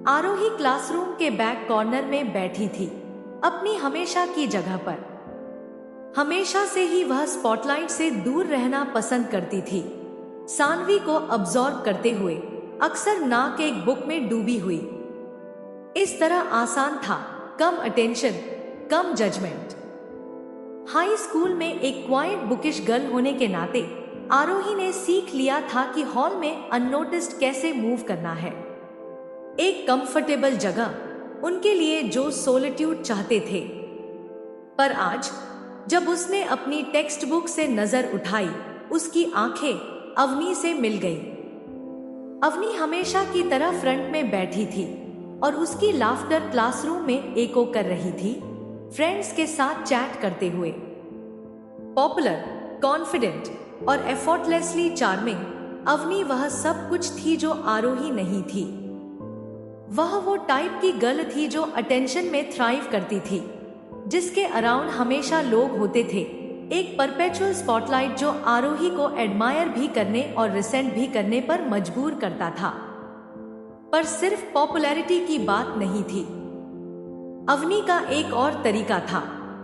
आरोही classroom के back corner में बैठी थी, अपनी हमेशा की जगह पर। हमेशा से ही वह स्पॉटलाइट से दूर रहना पसंद करती थी, सानवी को अब्सॉर्ब करते हुए, अक्सर नाक एक बुक में डूबी हुई। इस तरह आसान था, कम अटेंशन, कम जजमेंट। हाई स्कूल में एक क्वाइट बुकिश गर्ल होने के नाते आरोही ने सीख लिया था कि हॉल में अननोटिस्ड कैसे मूव करना है। एक कंफर्टेबल जगह उनके लिए जो सोलिट्यूड चाहते थे। पर आज जब उसने अपनी टेक्स्ट बुक से नजर उठाई, उसकी आंखें अवनी से मिल गईं। अवनी हमेशा की तरह फ्रंट में बैठी थी और उसकी लाफ्टर क्लासरूम में एको कर रही थी, फ्रेंड्स के साथ चैट करते हुए। पॉपुलर, कॉन्फिडेंट और एफर्टलेसली चार्मिंग, अवनी वह सब कुछ थी जो आरोही नहीं थी। वह वो टाइप की गर्ल थी जो अटेंशन में थ्राइव करती थी, जिसके अराउंड हमेशा लोग होते थे, एक परपेचुअल स्पॉटलाइट जो आरोही को एडमायर भी करने और रिसेंट भी करने पर मजबूर करता था। पर सिर्फ पॉपुलैरिटी की बात नहीं थी। अवनी का एक और तरीका था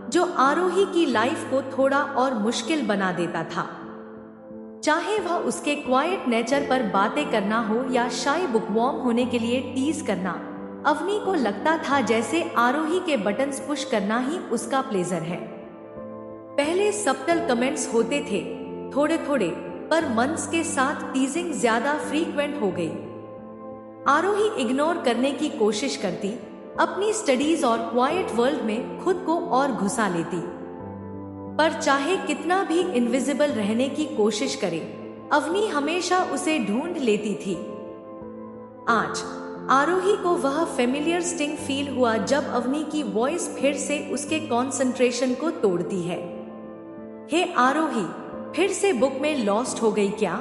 जो आरोही की लाइफ को थोड़ा और मुश्किल बना देता था। चाहे वह उसके क्वाइट नेचर पर बातें करना हो या शाय बुकवॉर्म होने के लिए टीज करना, अवनी को लगता था जैसे आरोही के बटन्स पुश करना ही उसका प्लेजर है। पहले सबटल कमेंट्स होते थे, थोड़े थोड़े, पर मंथ्स के साथ टीजिंग ज्यादा फ्रीक्वेंट हो गई। आरोही इग्नोर करने की कोशिश करती, अपनी स्टडीज और क्वाइट वर्ल्ड में खुद को और घुसा लेती। पर चाहे कितना भी इनविजिबल रहने की कोशिश करे, अवनी हमेशा उसे ढूंढ लेती थी। आज आरोही को वह फेमिलियर स्टिंग फील हुआ जब अवनी की वॉइस फिर से उसके कंसंट्रेशन को तोड़ती है। हे आरोही, फिर से बुक में लॉस्ट हो गई क्या?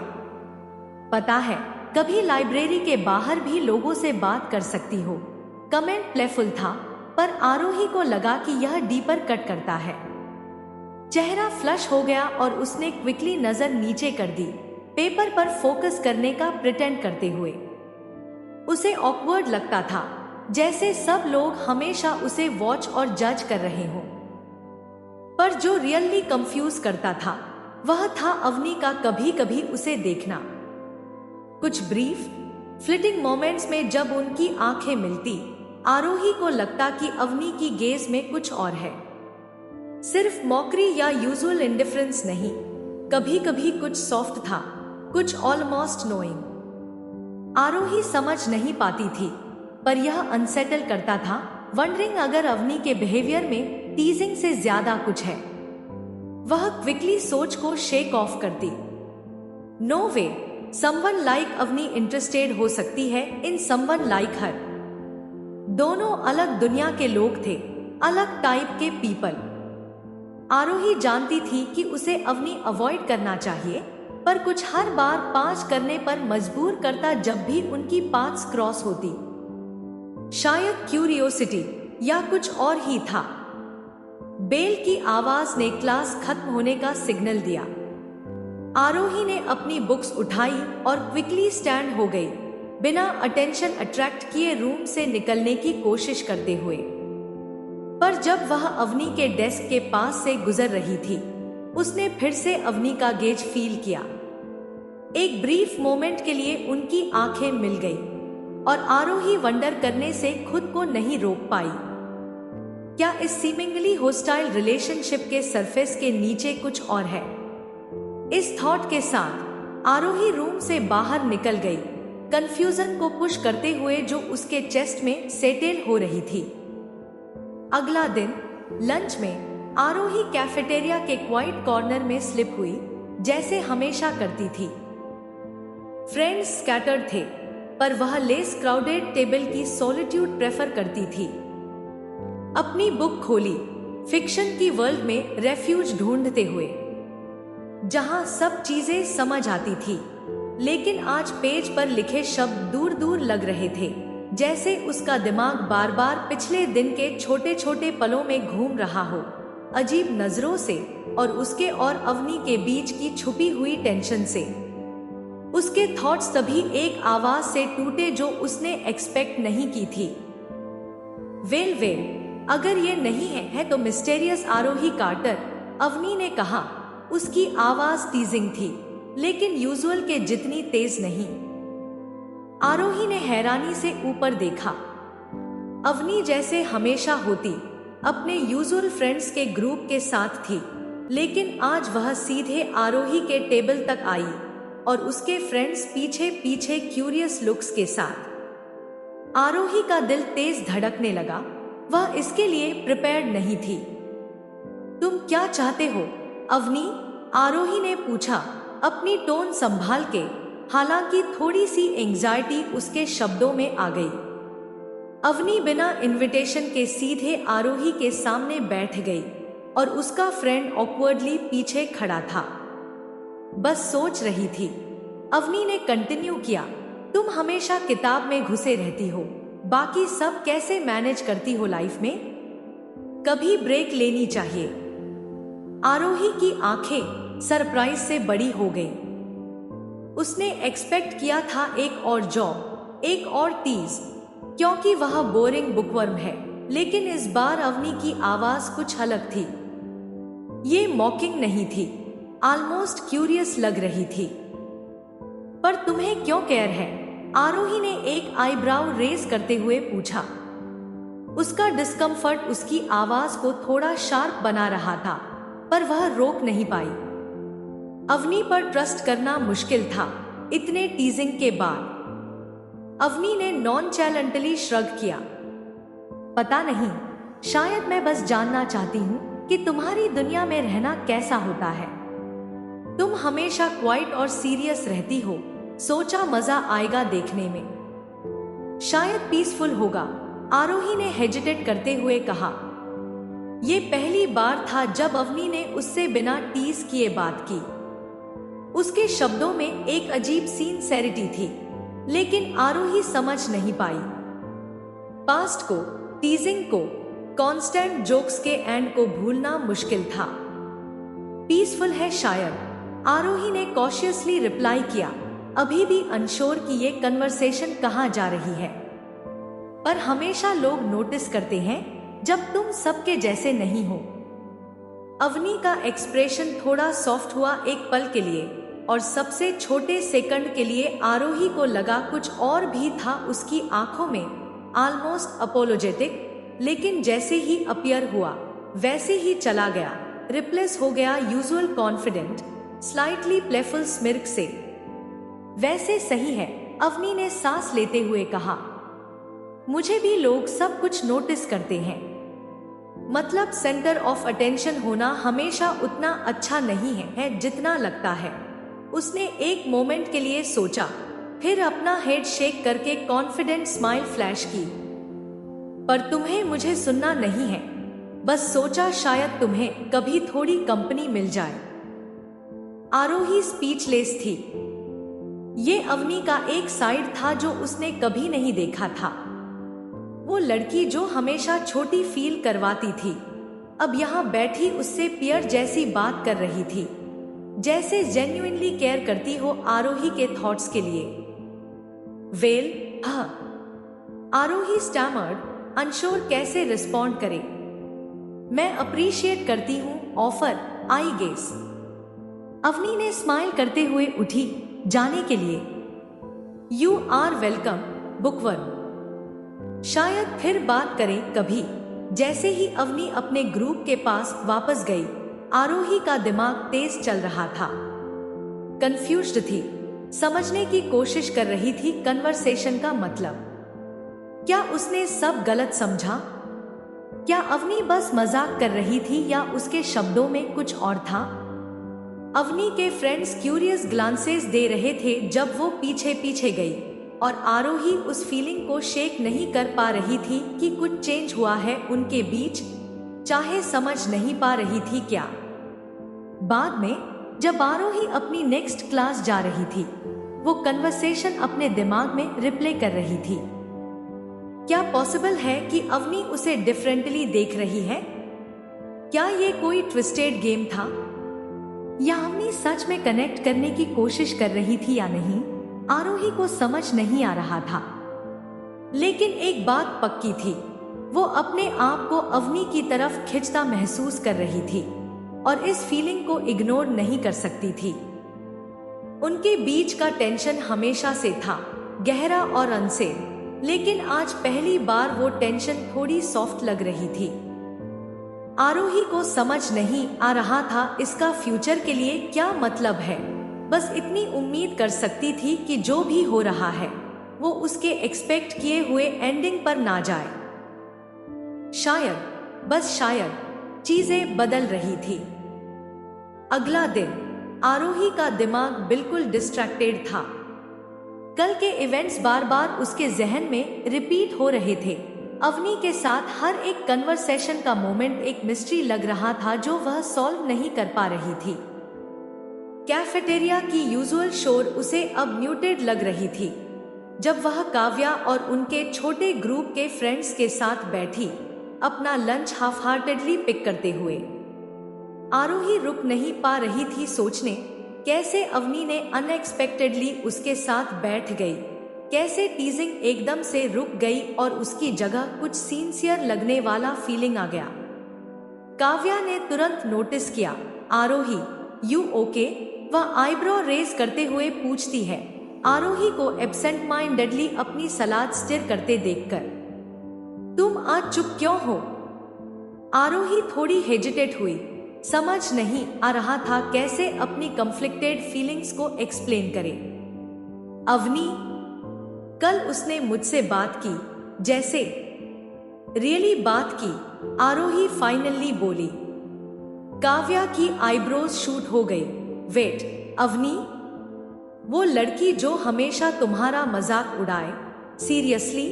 पता है, कभी लाइब्रेरी के बाहर भी लोगों से बात कर सकती हो। कमेंट प्लेफुल था, पर आरोही को लगा कि यह डीपर कट करता है। चेहरा फ्लश हो गया और उसने क्विकली नजर नीचे कर दी, पेपर पर फोकस करने का प्रिटेंड करते हुए। उसे ऑकवर्ड लगता था, जैसे सब लोग हमेशा उसे वॉच और जज कर रहे हों। पर जो रियली कंफ्यूज करता था, वह था अवनी का कभी कभी उसे देखना। कुछ ब्रीफ, फ्लिटिंग मोमेंट्स में जब उनकी आंखें मिलती, आरोही को लगता कि अवनी की गेज में कुछ और है। सिर्फ मॉकरी या यूजुअल इंडिफरेंस नहीं, कभी कभी कुछ सॉफ्ट था, कुछ ऑलमोस्ट नोइंग। आरोही समझ नहीं पाती थी, पर यह अनसेटल करता था, वंडरिंग अगर अवनी के बिहेवियर में टीजिंग से ज्यादा कुछ है। वह क्विकली सोच को शेक ऑफ करती। नो वे, समवन लाइक अवनी इंटरेस्टेड हो सकती है इन समवन लाइक हर। दोनों अलग दुनिया के लोग थे, अलग टाइप के पीपल। आरोही जानती थी कि उसे अवनी अवॉइड करना चाहिए, पर कुछ हर बार पांच करने पर मजबूर करता जब भी उनकी पाथ्स क्रॉस होती। शायद क्यूरियोसिटी या कुछ और ही था। बेल की आवाज ने क्लास खत्म होने का सिग्नल दिया। आरोही ने अपनी बुक्स उठाई और क्विकली स्टैंड हो गई, बिना अटेंशन अट्रैक्ट किए रूम से निकलने की कोशिश करते हुए। पर जब वह अवनी के डेस्क के पास से गुजर रही थी, उसने फिर से अवनी का गेज फील किया। एक ब्रीफ मोमेंट के लिए उनकी आंखें मिल गई और आरोही वंडर करने से खुद को नहीं रोक पाई। क्या इस सीमिंगली होस्टाइल रिलेशनशिप के सरफेस के नीचे कुछ और है? इस थॉट के साथ आरोही रूम से बाहर निकल गई, कंफ्यूजन को पुश करते हुए जो उसके चेस्ट में सेटल हो रही थी। अगला दिन लंच में आरोही कैफेटेरिया के क्वाइट कॉर्नर में स्लिप हुई, जैसे हमेशा करती थी। फ्रेंड्स स्कैटर्ड थे, पर वह लेस क्राउडेड टेबल की सॉलिट्यूड प्रेफर करती थी। अपनी बुक खोली, फिक्शन की वर्ल्ड में रेफ्यूज ढूंढते हुए, जहां सब चीजें समझ आती थी, लेकिन आज पेज पर लिखे शब्द दूर दूर लग रहे थे, जैसे उसका दिमाग बार बार पिछले दिन के छोटे छोटे पलों में घूम रहा हो, अजीब नजरों से और उसके और अवनी के बीच की छुपी हुई टेंशन से। उसके थॉट्स तभी एक आवाज से टूटे जो उसने एक्सपेक्ट नहीं की थी। वेल, अगर ये नहीं है तो मिस्टेरियस आरोही कार्टर, अवनी ने कहा। उसकी आवाज टीजिंग थी, लेकिन यूजुअल के जितनी तेज नहीं। आरोही ने हैरानी से ऊपर देखा। अवनी जैसे हमेशा होती, अपने यूजुअल फ्रेंड्स के ग्रुप के साथ थी, लेकिन आज वह सीधे आरोही के टेबल तक आई और उसके फ्रेंड्स पीछे पीछे क्यूरियस लुक्स के साथ। आरोही का दिल तेज धड़कने लगा। वह इसके लिए प्रिपेयर्ड नहीं थी। तुम क्या चाहते हो, अवनी? आरोही ने पूछा, अपनी टोन संभाल के। हालांकि थोड़ी सी एंजाइटी उसके शब्दों में आ गई। अवनी बिना इनविटेशन के सीधे आरोही के सामने बैठ गई और उसका फ्रेंड ऑकवर्डली पीछे खड़ा था, बस सोच रही थी। अवनी ने कंटिन्यू किया, तुम हमेशा किताब में घुसे रहती हो, बाकी सब कैसे मैनेज करती हो लाइफ में? कभी ब्रेक लेनी चाहिए। आरोही की आंखें सरप्राइज से बड़ी हो गई। उसने एक्सपेक्ट किया था एक और जॉब, एक और टीज, क्योंकि वह बोरिंग बुकवर्म है। लेकिन इस बार अवनी की आवाज कुछ अलग थी। ये मॉकिंग नहीं थी, ऑलमोस्ट क्यूरियस लग रही थी। पर तुम्हें क्यों केयर है? आरोही ने एक आईब्राउ रेज करते हुए पूछा। उसका डिस्कम्फर्ट उसकी आवाज को थोड़ा शार्प बना रहा था, पर वह रोक नहीं पाई। अवनी पर ट्रस्ट करना मुश्किल था इतने टीजिंग के बाद। अवनी ने नॉनचैलेंटली श्रग किया। पता नहीं, शायद मैं बस जानना चाहती हूँ कि तुम्हारी दुनिया में रहना कैसा होता है। तुम हमेशा क्वाइट और सीरियस रहती हो, सोचा मजा आएगा देखने में। शायद पीसफुल होगा, आरोही ने हेजिटेट करते हुए कहा। ये पहली बार था जब अवनी ने उससे बिना टीज किए बात की। उसके शब्दों में एक अजीब सिंसेरिटी थी, लेकिन आरोही समझ नहीं पाई। पास्ट को, टीजिंग को, कांस्टेंट जोक्स के एंड को भूलना मुश्किल था। पीसफुल है शायद, आरोही ने कॉशियसली रिप्लाई किया, अभी भी अनश्योर कि ये कन्वर्सेशन कहाँ जा रही है। पर हमेशा लोग नोटिस करते हैं जब तुम सबके जैसे नहीं हो। अवनी का एक्सप्रेशन थोड़ा सॉफ्ट हुआ एक पल के लिए, और सबसे छोटे सेकंड के लिए आरोही को लगा कुछ और भी था उसकी आंखों में, ऑलमोस्ट अपोलोजेटिक। लेकिन जैसे ही अपीयर हुआ वैसे ही चला गया, रिप्लेस हो गया यूजुअल कॉन्फिडेंट, स्लाइटली प्लेफुल स्मिर्क से। वैसे सही है, अवनी ने सांस लेते हुए कहा। मुझे भी लोग सब कुछ नोटिस करते हैं। मतलब सेंटर ऑफ अटेंशन होना हमेशा उतना अच्छा नहीं है जितना लगता है। उसने एक मोमेंट के लिए सोचा, फिर अपना हेड शेक करके कॉन्फिडेंट स्माइल फ्लैश की। पर तुम्हें मुझे सुनना नहीं है, बस सोचा शायद तुम्हें कभी थोड़ी कंपनी मिल जाए। आरोही स्पीचलेस थी। ये अवनी का एक साइड था जो उसने कभी नहीं देखा था। वो लड़की जो हमेशा छोटी फील करवाती थी, अब यहाँ बैठी उससे पियर जैसी बात कर रही थी, जैसे जेन्युइनली केयर करती हो आरोही के थॉट्स के लिए। हाँ, आरोही स्टैमर्ड, अनश्योर कैसे रिस्पॉन्ड करे। मैं अप्रिशिएट करती हूँ ऑफर, आई गेस। अवनी ने स्माइल करते हुए उठी जाने के लिए। You are welcome, bookworm. शायद फिर बात करें कभी। जैसे ही अवनी अपने ग्रुप के पास वापस गई, आरोही का दिमाग तेज चल रहा था। कंफ्यूज्ड थी, समझने की कोशिश कर रही थी कन्वर्सेशन का मतलब। क्या उसने सब गलत समझा? क्या अवनी बस मजाक कर रही थी या उसके शब्दों में कुछ और था? अवनी के फ्रेंड्स क्यूरियस ग्लांसेस दे रहे थे जब वो पीछे पीछे गई, और आरोही उस फीलिंग को शेक नहीं कर पा रही थी कि कुछ चेंज हुआ है उनके बीच, चाहे समझ नहीं पा रही थी क्या। बाद में जब आरोही अपनी नेक्स्ट क्लास जा रही थी, वो कन्वर्सेशन अपने दिमाग में रिप्ले कर रही थी। क्या पॉसिबल है कि अवनी उसे डिफरेंटली देख रही है? क्या ये कोई ट्विस्टेड गेम था? या अवनी सच में कनेक्ट करने की कोशिश कर रही थी या नहीं, आरोही को समझ नहीं आ रहा था। लेकिन एक बात पक्की थी, वो अपने आप को अवनी की तरफ खिंचता महसूस कर रही थी और इस फीलिंग को इग्नोर नहीं कर सकती थी। उनके बीच का टेंशन हमेशा से था, गहरा और अनसेफ, लेकिन आज पहली बार वो टेंशन थोड़ी सॉफ्ट लग रही थी। आरोही को समझ नहीं आ रहा था इसका फ्यूचर के लिए क्या मतलब है। बस इतनी उम्मीद कर सकती थी कि जो भी हो रहा है वो उसके एक्सपेक्ट किए हुए एंडिंग पर ना जाए। शायद, बस शायद, चीजें बदल रही थी। अगला दिन आरोही का दिमाग बिल्कुल डिस्ट्रैक्टेड था। कल के इवेंट्स बार बार उसके जहन में रिपीट हो रहे थे। अवनी के साथ हर एक कन्वर्सेशन का मोमेंट एक मिस्ट्री लग रहा था जो वह सॉल्व नहीं कर पा रही थी। कैफेटेरिया की यूजुअल शोर उसे अब म्यूटेड लग रही थी। जब वह काव्या और उनके छोटे ग्रुप के फ्रेंड्स के साथ बैठी, अपना लंच हाफ हार्टेडली पिक करते हुए, आरोही रुक नहीं पा रही थी सोचने, कैसे अवनी ने अनएक्सपेक्टेडली उसके साथ बैठ गई, कैसे टीजिंग एकदम से रुक गई और उसकी जगह कुछ सिंसियर लगने वाला फीलिंग आ गया। काव्या ने तुरंत नोटिस किया, आरोही, यू ओके? वह आईब्रो रेज करते हुए पूछती है, आरोही को एब्सेंट माइंडेडली अपनी सलाद स्टिर करते देखकर। तुम आज चुप क्यों हो? आरोही थोड़ी हेजिटेट हुई। समझ नहीं आ रहा था कैसे अपनी कंफ्लिक्टेड फीलिंग्स को एक्सप्लेन करे। अवनी, कल उसने मुझसे बात की, जैसे रियली बात की, आरोही फाइनली बोली। काव्या की आईब्रोज शूट हो गई। वेट, अवनी, वो लड़की जो हमेशा तुम्हारा मजाक उड़ाए, सीरियसली?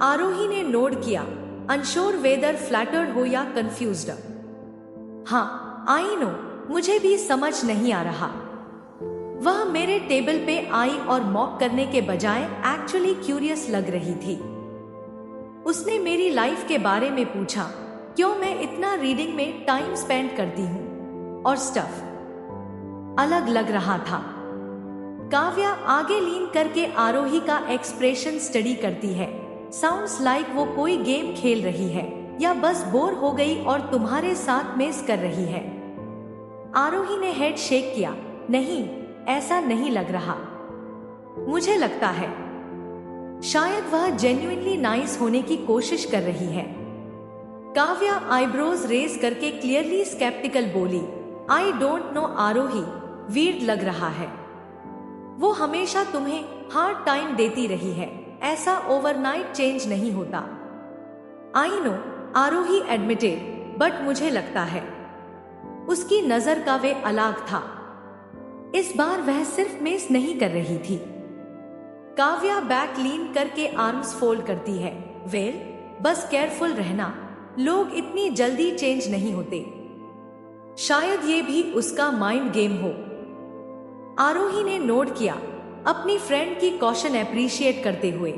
आरोही ने नोड किया, अनश्योर वेदर फ्लैटर्ड हो या कंफ्यूज्ड। हाँ, आई नो, मुझे भी समझ नहीं आ रहा। वह मेरे टेबल पे आई और मॉक करने के बजाय एक्चुअली क्यूरियस लग रही थी। उसने मेरी लाइफ के बारे में पूछा, क्यों मैं इतना रीडिंग में टाइम स्पेंड करती हूँ और स्टफ। अलग लग रहा था। काव्या आगे लीन करके आरोही का एक्सप्रेशन स्टडी करती है। साउंड्स लाइक वो कोई गेम खेल रही है या बस बोर हो गई और तुम्हारे साथ मेस कर रही है। आरोही ने हेड शेक किया, नहीं, ऐसा नहीं लग रहा। मुझे लगता है शायद वह जेन्युइनली नाइस होने की कोशिश कर रही है। काव्या आईब्रोज रेज करके क्लियरली स्केप्टिकल बोली, आई डोंट नो आरोही, वीर्ड लग रहा है। वो हमेशा तुम्हें हार्ड टाइम देती रही है, ऐसा ओवरनाइट चेंज नहीं होता। I know, Aarohi admitted, but मुझे लगता है। उसकी नजर का वे अलग था। इस बार वह सिर्फ मेस नहीं कर रही थी। काव्या बैक लीन करके आर्म्स फोल्ड करती है। वेल, बस केयरफुल रहना, लोग इतनी जल्दी चेंज नहीं होते। शायद ये भी उसका माइंड गेम हो। आरोही ने नोट किया, अपनी फ्रेंड की कॉशन एप्रिशिएट करते हुए।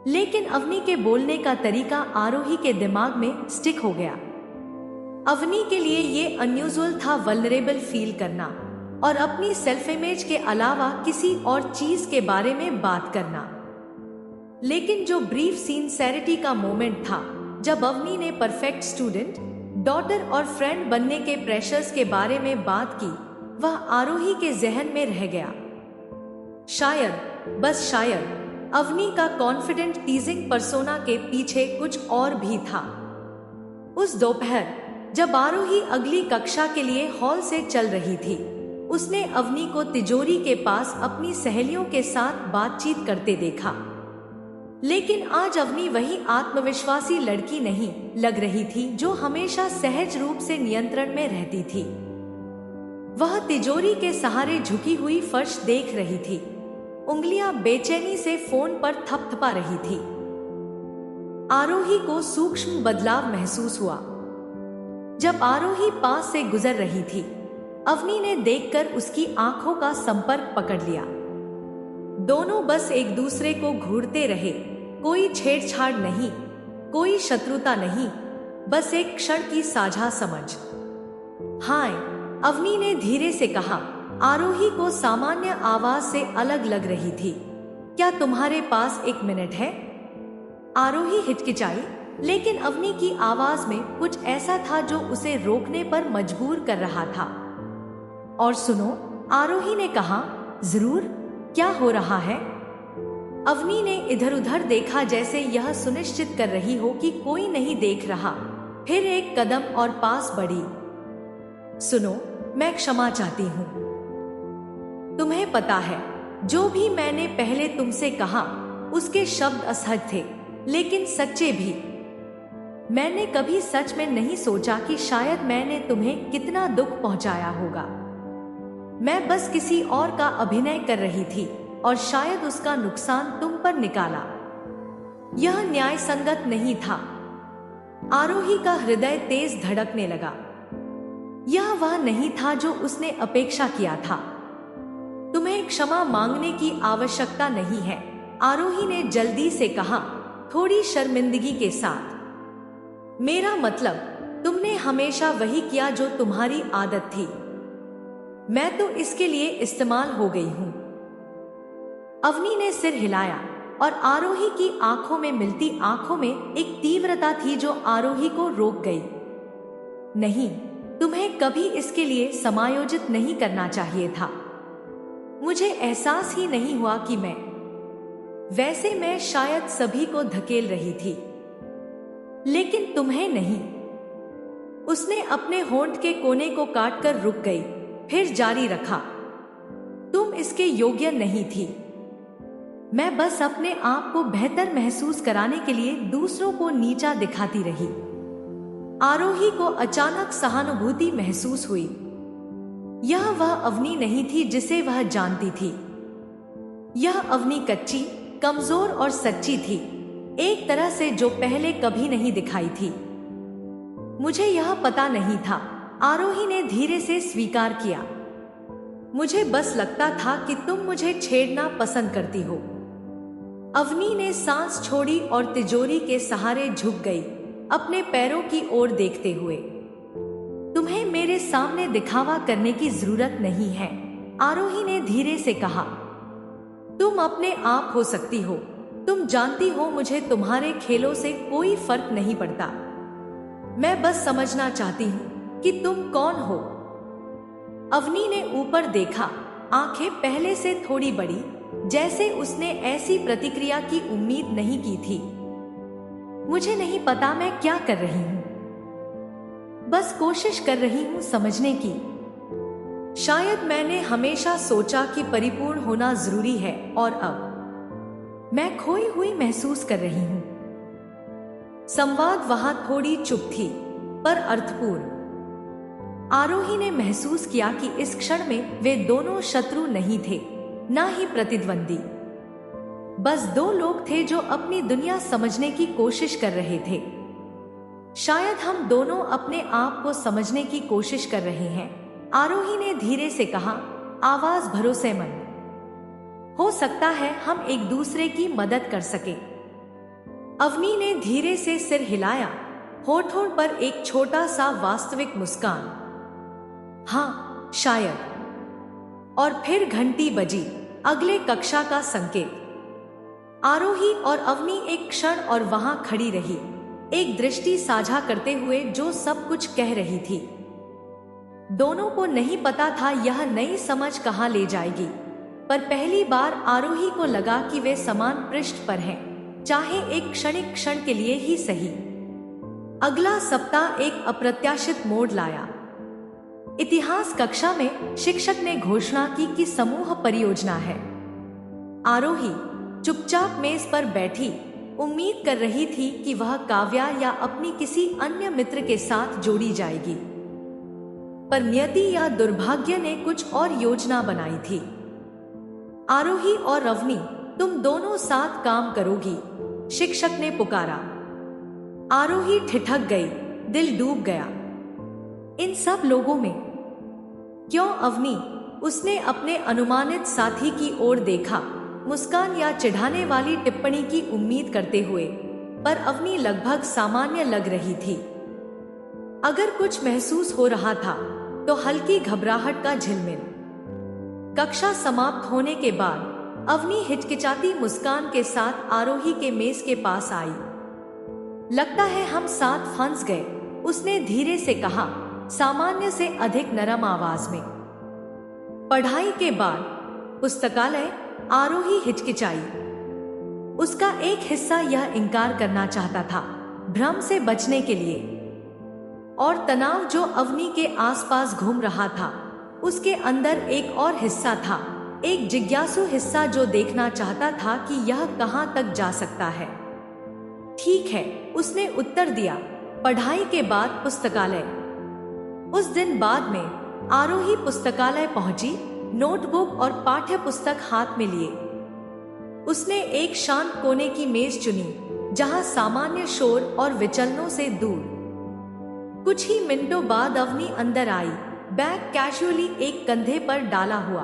लेकिन अवनी के बोलने का तरीका आरोही के दिमाग में स्टिक हो गया। अवनी के लिए ये अनयूजुअल था वल्नरेबल फील करना और अपनी सेल्फ इमेज के अलावा किसी और चीज के बारे में बात करना। लेकिन जो ब्रीफ सिंसेरिटी का मोमेंट था, जब अवनी ने परफेक्ट स्टूडेंट, डॉटर और फ्रेंड बनने के प्रेशर्स के बारे में बात की, वह आरोही के जहन में रह गया। शायद, बस शायद, अवनी का कॉन्फिडेंट टीजिंग पर्सोना के पीछे कुछ और भी था। उस दोपहर जब आरोही अगली कक्षा के लिए हॉल से चल रही थी, उसने अवनी को तिजोरी के पास अपनी सहेलियों के साथ बातचीत करते देखा। लेकिन आज अवनी वही आत्मविश्वासी लड़की नहीं लग रही थी जो हमेशा सहज रूप से नियंत्रण में रहती थी। वह तिजोरी के सहारे झुकी हुई फर्श देख रही थी, उंगलियां बेचैनी से फोन पर थपथपा रही थी। आरोही को सूक्ष्म बदलाव महसूस हुआ। जब आरोही पास से गुजर रही थी, अवनी ने देखकर उसकी आंखों का संपर्क पकड़ लिया। दोनों बस एक दूसरे को घूरते रहे, कोई छेड़छाड़ नहीं, कोई शत्रुता नहीं, बस एक क्षण की साझा समझ। हाय, अवनी ने धीरे से कहा। आरोही को सामान्य आवाज से अलग लग रही थी। क्या तुम्हारे पास 1 मिनट है? आरोही हिचकिचाई, लेकिन अवनी की आवाज में कुछ ऐसा था जो उसे रोकने पर मजबूर कर रहा था। और सुनो, आरोही ने कहा। जरूर, क्या हो रहा है? अवनी ने इधर उधर देखा, जैसे यह सुनिश्चित कर रही हो कि कोई नहीं देख रहा। फिर एक कदम और पास बढ़ी। सुनो, मैं क्षमा चाहती हूँ। तुम्हें पता है, जो भी मैंने पहले तुमसे कहा उसके शब्द असहज थे, लेकिन सच्चे भी। मैंने कभी सच में नहीं सोचा कि शायद मैंने तुम्हें कितना दुख पहुंचाया होगा। मैं बस किसी और का अभिनय कर रही थी और शायद उसका नुकसान तुम पर निकाला। यह न्याय संगत नहीं था। आरोही का हृदय तेज धड़कने लगा। यह वह नहीं था जो उसने अपेक्षा किया था। तुम्हें क्षमा मांगने की आवश्यकता नहीं है, आरोही ने जल्दी से कहा, थोड़ी शर्मिंदगी के साथ। मेरा मतलब, तुमने हमेशा वही किया जो तुम्हारी आदत थी। मैं तो इसके लिए इस्तेमाल हो गई हूं। अवनी ने सिर हिलाया और आरोही की आंखों में मिलती आंखों में एक तीव्रता थी जो आरोही को रोक गई। नहीं, तुम्हें कभी इसके लिए समायोजित नहीं करना चाहिए था। मुझे एहसास ही नहीं हुआ कि वैसे मैं शायद सभी को धकेल रही थी, लेकिन तुम्हें नहीं। उसने अपने होंठ के कोने को काटकर रुक गई, फिर जारी रखा। तुम इसके योग्य नहीं थी। मैं बस अपने आप को बेहतर महसूस कराने के लिए दूसरों को नीचा दिखाती रही। आरोही को अचानक सहानुभूति महसूस हुई। यह वह अवनी नहीं थी जिसे वह जानती थी। यह अवनी कच्ची, कमजोर और सच्ची थी, एक तरह से जो पहले कभी नहीं दिखाई थी। मुझे यह पता नहीं था, आरोही ने धीरे से स्वीकार किया। मुझे बस लगता था कि तुम मुझे छेड़ना पसंद करती हो। अवनी ने सांस छोड़ी और तिजोरी के सहारे झुक गई, अपने पैरों की ओर देखते हुए। तुम्हें मेरे सामने दिखावा करने की जरूरत नहीं है, आरोही ने धीरे से कहा। तुम अपने आप हो सकती हो। तुम जानती हो, मुझे तुम्हारे खेलों से कोई फर्क नहीं पड़ता। मैं बस समझना चाहती हूँ कि तुम कौन हो। अवनी ने ऊपर देखा, आंखें पहले से थोड़ी बड़ी, जैसे उसने ऐसी प्रतिक्रिया की उम्मीद नहीं की थी। मुझे नहीं पता मैं क्या कर रही हूँ, बस कोशिश कर रही हूँ समझने की। शायद मैंने हमेशा सोचा कि परिपूर्ण होना जरूरी है, और अब मैं खोई हुई महसूस कर रही हूँ। संवाद वहां थोड़ी चुप थी, पर अर्थपूर्ण। आरोही ने महसूस किया कि इस क्षण में वे दोनों शत्रु नहीं थे, ना ही प्रतिद्वंदी। बस दो लोग थे जो अपनी दुनिया समझने की कोशिश कर रहे थे। शायद हम दोनों अपने आप को समझने की कोशिश कर रहे हैं, आरोही ने धीरे से कहा, आवाज भरोसेमंद। हो सकता है हम एक दूसरे की मदद कर सके। अवनी ने धीरे से सिर हिलाया, होठों पर एक छोटा सा वास्तविक मुस्कान। हाँ, शायद। और फिर घंटी बजी, अगले कक्षा का संकेत। आरोही और अवनी एक क्षण और वहां खड़ी रही, एक दृष्टि साझा करते हुए जो सब कुछ कह रही थी। दोनों को नहीं पता था यह नई समझ कहां ले जाएगी, पर पहली बार आरोही को लगा कि वे समान पृष्ठ पर हैं, चाहे एक क्षणिक क्षण के लिए ही सही। अगला सप्ताह एक अप्रत्याशित मोड़ लाया। इतिहास कक्षा में शिक्षक ने घोषणा की कि समूह परियोजना है। आरोही चुपचाप मेज पर बैठी, उम्मीद कर रही थी कि वह काव्या या अपनी किसी अन्य मित्र के साथ जोड़ी जाएगी, पर नियति या दुर्भाग्य ने कुछ और योजना बनाई थी। आरोही और अवनी, तुम दोनों साथ काम करोगी, शिक्षक ने पुकारा। आरोही ठिठक गई, दिल डूब गया। इन सब लोगों में क्यों अवनी? उसने अपने अनुमानित साथी की ओर देखा, मुस्कान या चिढ़ाने वाली टिप्पणी की उम्मीद करते हुए, पर अवनी लगभग सामान्य लग रही थी। अगर कुछ महसूस हो रहा था तो हल्की घबराहट का झिलमिल। कक्षा समाप्त होने के बाद अवनी हिचकिचाती मुस्कान के साथ आरोही के मेज के पास आई। लगता है हम साथ फंस गए, उसने धीरे से कहा, सामान्य से अधिक नरम आवाज में। पढ़ाई के बाद पुस्तकालय? आरोही हिचकिचाई। उसका एक हिस्सा यह इनकार करना चाहता था, भ्रम से बचने के लिए, और तनाव जो अवनी के आसपास घूम रहा था। उसके अंदर एक और हिस्सा था, एक जिज्ञासु हिस्सा जो देखना चाहता था कि यह कहां तक जा सकता है। ठीक है, उसने उत्तर दिया, पढ़ाई के बाद पुस्तकालय। उस दिन बाद में आरोही पुस्तकालय पहुंची, नोटबुक और पाठ्य पुस्तक हाथ में लिए। उसने एक शांत कोने की मेज चुनी, जहां सामान्य शोर और विचलनों से दूर। कुछ ही मिनटों बाद अवनी अंदर आई, बैग कैजुअली एक कंधे पर डाला हुआ।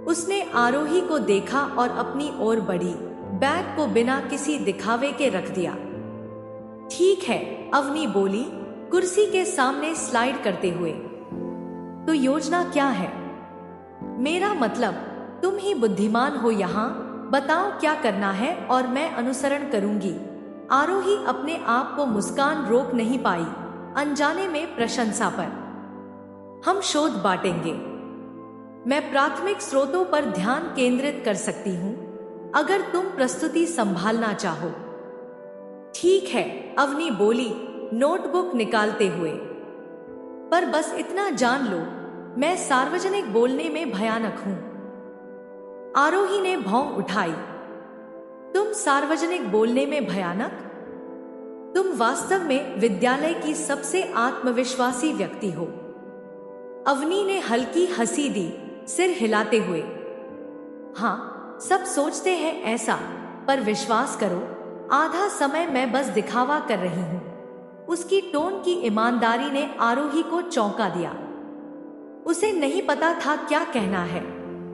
उसने आरोही को देखा और अपनी ओर बढ़ी, बैग को बिना किसी दिखावे के रख दिया। ठीक है, अवनी बोली, कुर्सी के सामने स्लाइड करते हुए। तो योजना क्या है? मेरा मतलब, तुम ही बुद्धिमान हो यहाँ, बताओ क्या करना है और मैं अनुसरण करूंगी। आरोही अपने आप को मुस्कान रोक नहीं पाई, अनजाने में प्रशंसा पर। हम शोध बांटेंगे। मैं प्राथमिक स्रोतों पर ध्यान केंद्रित कर सकती हूँ, अगर तुम प्रस्तुति संभालना चाहो। ठीक है, अवनी बोली, नोटबुक निकालते हुए। पर बस इतना जान लो, मैं सार्वजनिक बोलने में भयानक हूं। आरोही ने भौं उठाई। तुम सार्वजनिक बोलने में भयानक? तुम वास्तव में विद्यालय की सबसे आत्मविश्वासी व्यक्ति हो। अवनी ने हल्की हंसी दी, सिर हिलाते हुए। हाँ, सब सोचते हैं ऐसा, पर विश्वास करो, आधा समय मैं बस दिखावा कर रही हूं। उसकी टोन की ईमानदारी ने आरोही को चौंका दिया। उसे नहीं पता था क्या कहना है,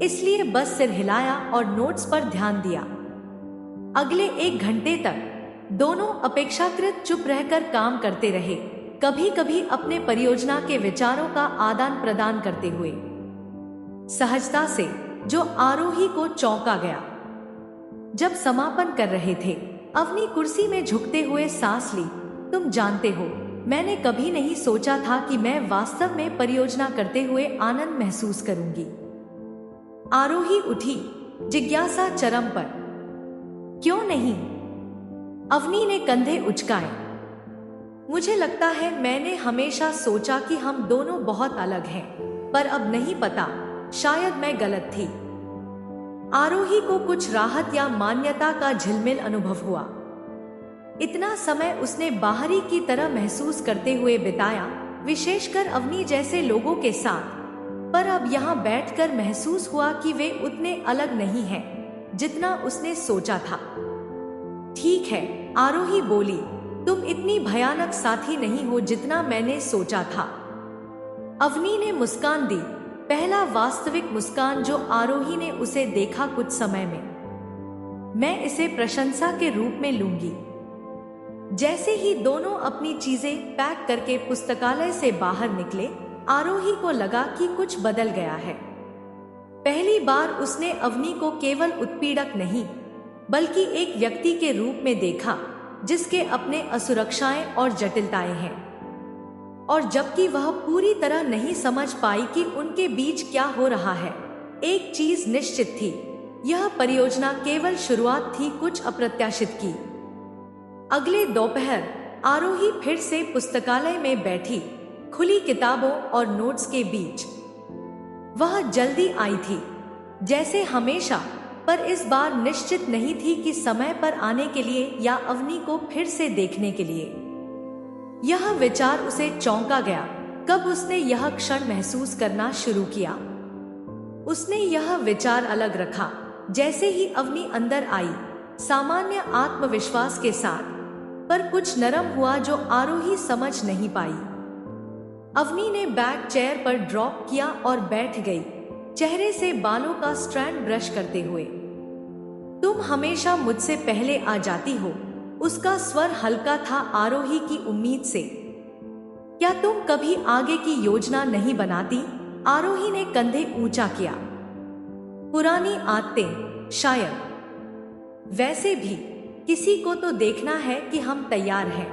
इसलिए बस सिर हिलाया और नोट्स पर ध्यान दिया। अगले 1 घंटे तक दोनों अपेक्षाकृत चुप रहकर काम करते रहे, कभी कभी अपने परियोजना के विचारों का आदान प्रदान करते हुए, सहजता से, जो आरोही को चौंका गया। जब समापन कर रहे थे, अवनी कुर्सी में झुकते हुए सांस ली। तुम जानते हो, मैंने कभी नहीं सोचा था कि मैं वास्तव में परियोजना करते हुए आनंद महसूस करूंगी। आरोही उठी, जिज्ञासा चरम पर। क्यों नहीं? अवनी ने कंधे उचकाए। मुझे लगता है मैंने हमेशा सोचा कि हम दोनों बहुत अलग हैं, पर अब नहीं पता, शायद मैं गलत थी। आरोही को कुछ राहत या मान्यता का झिलमिल अनुभव हुआ। इतना समय उसने बाहरी की तरह महसूस करते हुए बिताया, विशेषकर अवनी जैसे लोगों के साथ, पर अब यहाँ बैठकर महसूस हुआ कि वे उतने अलग नहीं हैं जितना उसने सोचा था। ठीक है, आरोही बोली, तुम इतनी भयानक साथी नहीं हो जितना मैंने सोचा था। अवनी ने मुस्कान दी, पहला वास्तविक मुस्कान जो आरोही ने उसे देखा कुछ समय में। मैं इसे प्रशंसा के रूप में लूंगी। जैसे ही दोनों अपनी चीजें पैक करके पुस्तकालय से बाहर निकले, आरोही को लगा कि कुछ बदल गया है। पहली बार उसने अवनी को केवल उत्पीड़क नहीं, बल्कि एक व्यक्ति के रूप में देखा, जिसके अपने असुरक्षाएं और जटिलताएं हैं। और जबकि वह पूरी तरह नहीं समझ पाई कि उनके बीच क्या हो रहा है, एक चीज निश्चित थी, यह परियोजना केवल शुरुआत थी कुछ अप्रत्याशित की। अगले दोपहर आरोही फिर से पुस्तकालय में बैठी, खुली किताबों और नोट्स के बीच। वह जल्दी आई थी, जैसे हमेशा, पर इस बार निश्चित नहीं थी कि समय पर आने के लिए या अवनी को फिर से देखने के लिए। यह विचार उसे चौंका गया, कब उसने यह क्षण महसूस करना शुरू किया। उसने यह विचार अलग रखा, जैसे ही अवनी अंदर आई, सामान्य आत्मविश्वास के साथ, पर कुछ नरम हुआ जो आरोही समझ नहीं पाई। अवनी ने बैग चेयर पर ड्रॉप किया और बैठ गई, चेहरे से बालों का स्ट्रैंड ब्रश करते हुए। तुम हमेशा मुझसे पहले आ जाती हो, उसका स्वर हल्का था आरोही की उम्मीद से। क्या तुम कभी आगे की योजना नहीं बनाती? आरोही ने कंधे ऊंचा किया। पुरानी आदतें शायद। वैसे भी किसी को तो देखना है कि हम तैयार हैं।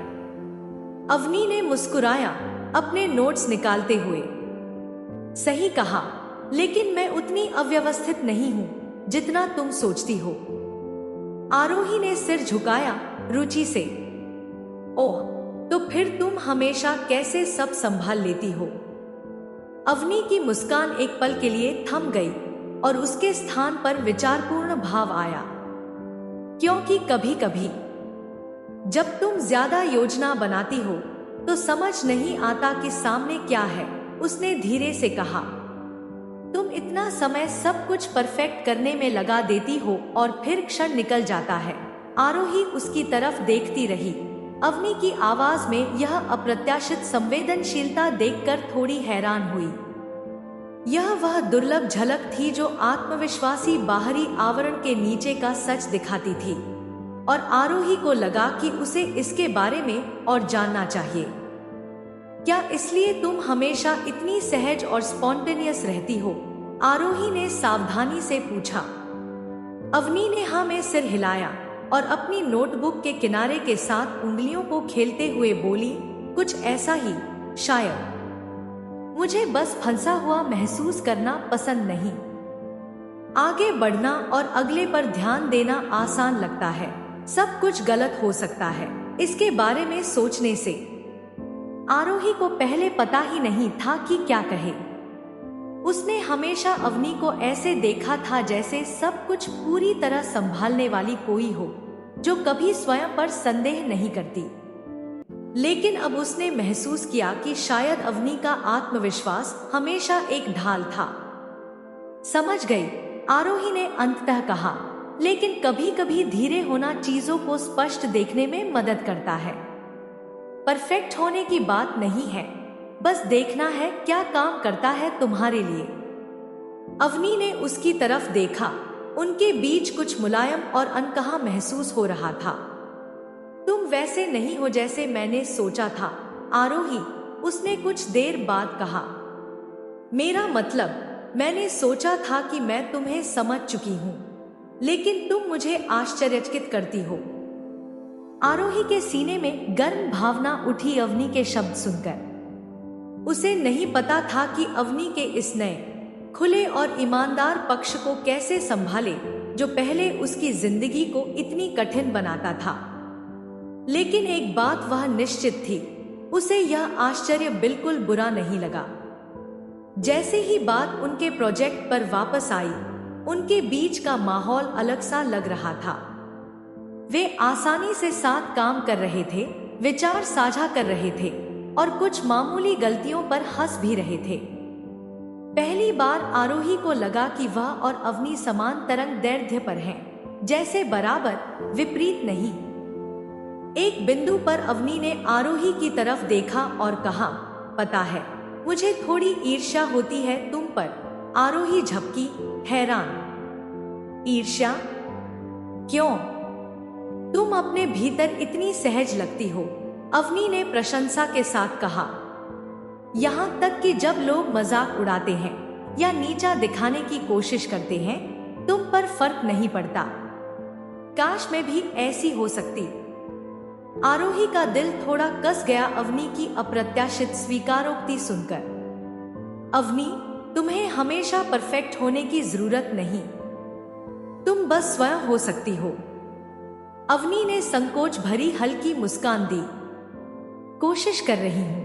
अवनी ने मुस्कुराया, अपने नोट्स निकालते हुए। सही कहा, लेकिन मैं उतनी अव्यवस्थित नहीं हूं जितना तुम सोचती हो। आरोही ने सिर झुकाया, रुचि से। ओह, तो फिर तुम हमेशा कैसे सब संभाल लेती हो? अवनी की मुस्कान एक पल के लिए थम गई और उसके स्थान पर विचारपूर्ण भाव आया। क्योंकि कभी कभी जब तुम ज्यादा योजना बनाती हो तो समझ नहीं आता कि सामने क्या है, उसने धीरे से कहा। तुम इतना समय सब कुछ परफेक्ट करने में लगा देती हो और फिर क्षण निकल जाता है। आरोही उसकी तरफ देखती रही। अवनी की आवाज में यह अप्रत्याशित संवेदनशीलता देखकर थोड़ी हैरान हुई। यह वह दुर्लभ झलक थी जो आत्मविश्वासी बाहरी आवरण के नीचे का सच दिखाती थी, और आरोही को लगा कि उसे इसके बारे में और जानना चाहिए। क्या इसलिए तुम हमेशा इतनी सहज और स्पॉन्टेनियस रहती हो? आरोही ने सावधानी से पूछा। अवनी ने हाँ में सिर हिलाया और अपनी नोटबुक के किनारे के साथ उंगलियों को खेलते हुए बोली, कुछ ऐसा ही शायद। मुझे बस फंसा हुआ महसूस करना पसंद नहीं। आगे बढ़ना और अगले पर ध्यान देना आसान लगता है। सब कुछ गलत हो सकता है इसके बारे में सोचने से। आरोही को पहले पता ही नहीं था कि क्या कहे। उसने हमेशा अवनी को ऐसे देखा था जैसे सब कुछ पूरी तरह संभालने वाली कोई हो, जो कभी स्वयं पर संदेह नहीं करती। लेकिन अब उसने महसूस किया कि शायद अवनी का आत्मविश्वास हमेशा एक ढाल था। समझ गई, आरोही ने अंततः कहा, लेकिन कभी कभी धीरे होना चीजों को स्पष्ट देखने में मदद करता है। परफेक्ट होने की बात नहीं है, बस देखना है क्या काम करता है तुम्हारे लिए। अवनी ने उसकी तरफ देखा। उनके बीच कुछ मुलायम और अनकहा महसूस हो रहा था। तुम वैसे नहीं हो जैसे मैंने सोचा था, आरोही, उसने कुछ देर बाद कहा। मेरा मतलब, मैंने सोचा था कि मैं तुम्हें समझ चुकी हूं, लेकिन तुम मुझे आश्चर्यचकित करती हो। आरोही के सीने में गर्म भावना उठी अवनी के शब्द सुनकर। उसे नहीं पता था कि अवनी के इस नए, खुले और ईमानदार पक्ष को कैसे संभाले, जो पहले उसकी जिंदगी को इतनी कठिन बनाता था। लेकिन एक बात वह निश्चित थी, उसे यह आश्चर्य बिल्कुल बुरा नहीं लगा। जैसे ही बात उनके प्रोजेक्ट पर वापस आई, उनके बीच का माहौल अलग सा लग रहा था। वे आसानी से साथ काम कर रहे थे, विचार साझा कर रहे थे और कुछ मामूली गलतियों पर हंस भी रहे थे। पहली बार आरोही को लगा कि वह और अवनी समान तरंग दैर्ध्य पर हैं, जैसे बराबर, विपरीत नहीं। एक बिंदु पर अवनी ने आरोही की तरफ देखा और कहा, पता है, मुझे थोड़ी ईर्ष्या होती है तुम पर। आरोही झपकी, हैरान। ईर्ष्या? क्यों? तुम अपने भीतर इतनी सहज लगती हो, अवनी ने प्रशंसा के साथ कहा। यहाँ तक कि जब लोग मजाक उड़ाते हैं या नीचा दिखाने की कोशिश करते हैं, तुम पर फर्क नहीं पड़ता। काश मैं भी ऐसी हो सकती। आरोही का दिल थोड़ा कस गया अवनी की अप्रत्याशित स्वीकारोक्ति सुनकर। अवनी, तुम्हें हमेशा परफेक्ट होने की जरूरत नहीं, तुम बस स्वयं हो सकती हो। अवनी ने संकोच भरी हल्की मुस्कान दी। कोशिश कर रही हूं।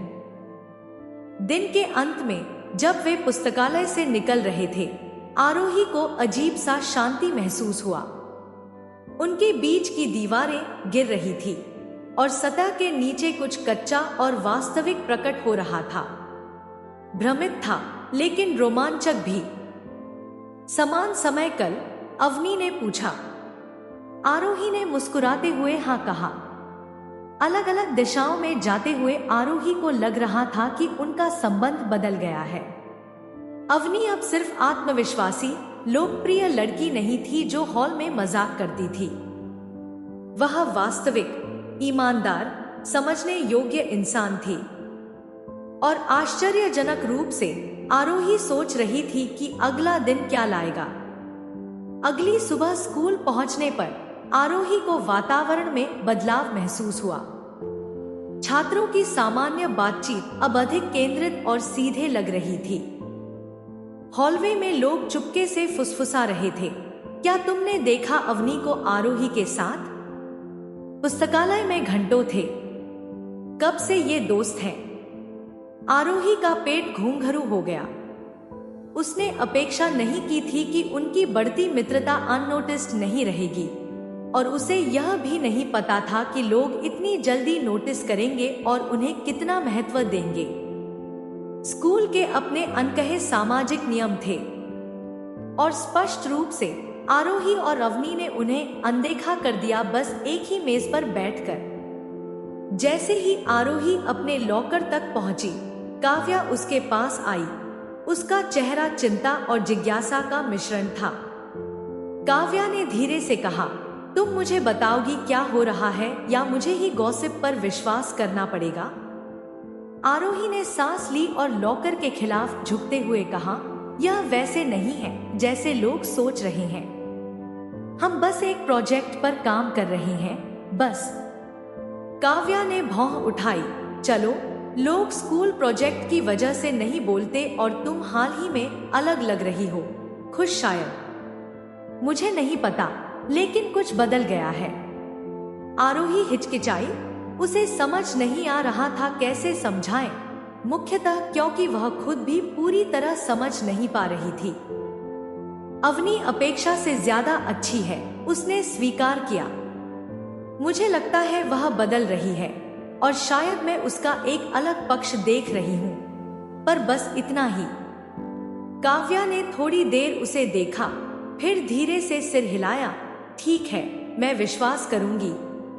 दिन के अंत में जब वे पुस्तकालय से निकल रहे थे, आरोही को अजीब सा शांति महसूस हुआ। उनके बीच की दीवारें गिर रही थी और सतह के नीचे कुछ कच्चा और वास्तविक प्रकट हो रहा था। भ्रमित था, लेकिन रोमांचक भी। समान समय कल, अवनी ने पूछा। आरोही ने मुस्कुराते हुए हाँ कहा। अलग अलग दिशाओं में जाते हुए आरोही को लग रहा था कि उनका संबंध बदल गया है। अवनी अब सिर्फ आत्मविश्वासी, लोकप्रिय लड़की नहीं थी जो हॉल में मजाक करती थी। वह वास्तविक, ईमानदार, समझने योग्य इंसान थी। और आश्चर्यजनक रूप से आरोही सोच रही थी कि अगला दिन क्या लाएगा। अगली सुबह स्कूल पहुंचने पर आरोही को वातावरण में बदलाव महसूस हुआ। छात्रों की सामान्य बातचीत अब अधिक केंद्रित और सीधे लग रही थी। हॉलवे में लोग चुपके से फुसफुसा रहे थे, क्या तुमने देखा अवनी को आरोही के साथ? पुस्तकालय में घंटों थे, कब से ये दोस्त हैं? आरोही का पेट घूंघरू हो गया। उसने अपेक्षा नहीं की थी कि उनकी बढ़ती मित्रता अननोटिस्ड नहीं रहेगी, और उसे यह भी नहीं पता था कि लोग इतनी जल्दी नोटिस करेंगे और उन्हें कितना महत्व देंगे। स्कूल के अपने अनकहे सामाजिक नियम थे, और स्पष्ट रूप से आरोही और अवनी ने उन्हें अनदेखा कर दिया, बस एक ही मेज पर बैठकर। जैसे ही आरोही अपने लॉकर तक पहुंची, काव्या उसके पास आई। उसका चेहरा चिंता और जिज्ञासा का मिश्रण था। काव्या ने धीरे से कहा, तुम मुझे बताओगी क्या हो रहा है, या मुझे ही गॉसिप पर विश्वास करना पड़ेगा? आरोही ने सांस ली और लॉकर के खिलाफ झुकते हुए कहा, यह वैसे नहीं है जैसे लोग सोच रहे हैं। हम बस एक प्रोजेक्ट पर काम कर रहे हैं, बस। काव्या ने भौं उठाई। चलो, लोग स्कूल प्रोजेक्ट की वजह से नहीं बोलते और तुम हाल ही में अलग लग रही हो। खुश शायद, मुझे नहीं पता, लेकिन कुछ बदल गया है। आरोही हिचकिचाई। उसे समझ नहीं आ रहा था कैसे समझाएं, मुख्यतः क्योंकि वह खुद भी पूरी तरह समझ नहीं पा रही थी। अवनी अपेक्षा से ज्यादा अच्छी है, उसने स्वीकार किया। मुझे लगता है वह बदल रही है, और शायद मैं उसका एक अलग पक्ष देख रही हूँ, पर बस इतना ही। काव्या ने थोड़ी देर उसे देखा, फिर धीरे से सिर हिलाया। ठीक है, मैं विश्वास करूंगी,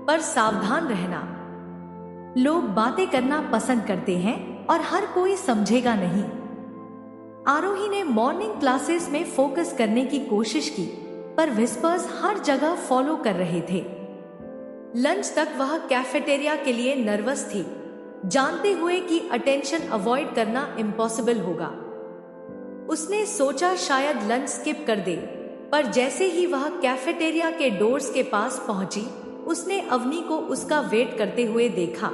पर सावधान रहना। लोग बातें करना पसंद करते हैं और हर कोई समझेगा नहीं। आरोही ने मॉर्निंग क्लासेस में फोकस करने की कोशिश की, पर विस्पर्स हर जगह फॉलो कर रहे थे। लंच तक वह कैफेटेरिया के लिए नर्वस थी, जानते हुए कि अटेंशन अवॉइड करना इम्पॉसिबल होगा। उसने सोचा शायद लंच स्किप कर दे, पर जैसे ही वह कैफेटेरिया के डोर्स के पास पहुंची, उसने अवनी को उसका वेट करते हुए देखा।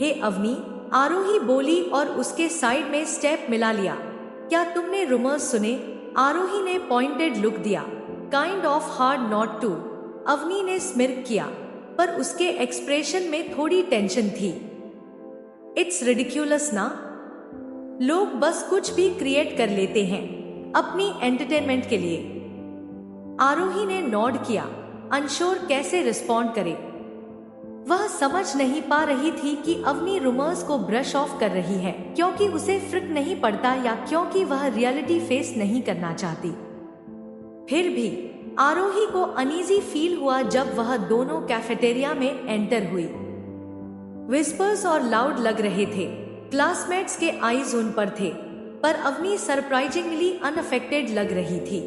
हे अवनी, आरोही बोली और उसके साइड में स्टेप मिला लिया। क्या तुमने रूमर्स सुने? आरोही ने पॉइंटेड लुक दिया। Kind of hard not to. Avni ने स्मिर्क किया, पर उसके एक्सप्रेशन में थोड़ी टेंशन थी। इट्स रिडिक्यूलस ना? लोग बस कुछ भी क्रिएट कर लेते हैं अपनी एंटरटेनमेंट के लिए। आरोही ने नॉड किया, अनश्योर कैसे रिस्पॉन्ड करे। वह समझ नहीं पा रही थी कि अवनी रूमर्स को ब्रश ऑफ कर रही है क्योंकि उसे फर्क नहीं पड़ता या क्योंकि वह रियलिटी फेस नहीं करना चाहती। फिर भी आरोही को अनईजी फील हुआ जब वह दोनों कैफेटेरिया में एंटर हुई। विस्पर्स और लाउड लग रहे थे। क्लासमेट्स के आईज उन पर थे, पर अवनी सरप्राइजिंगली अनअफेक्टेड लग रही थी।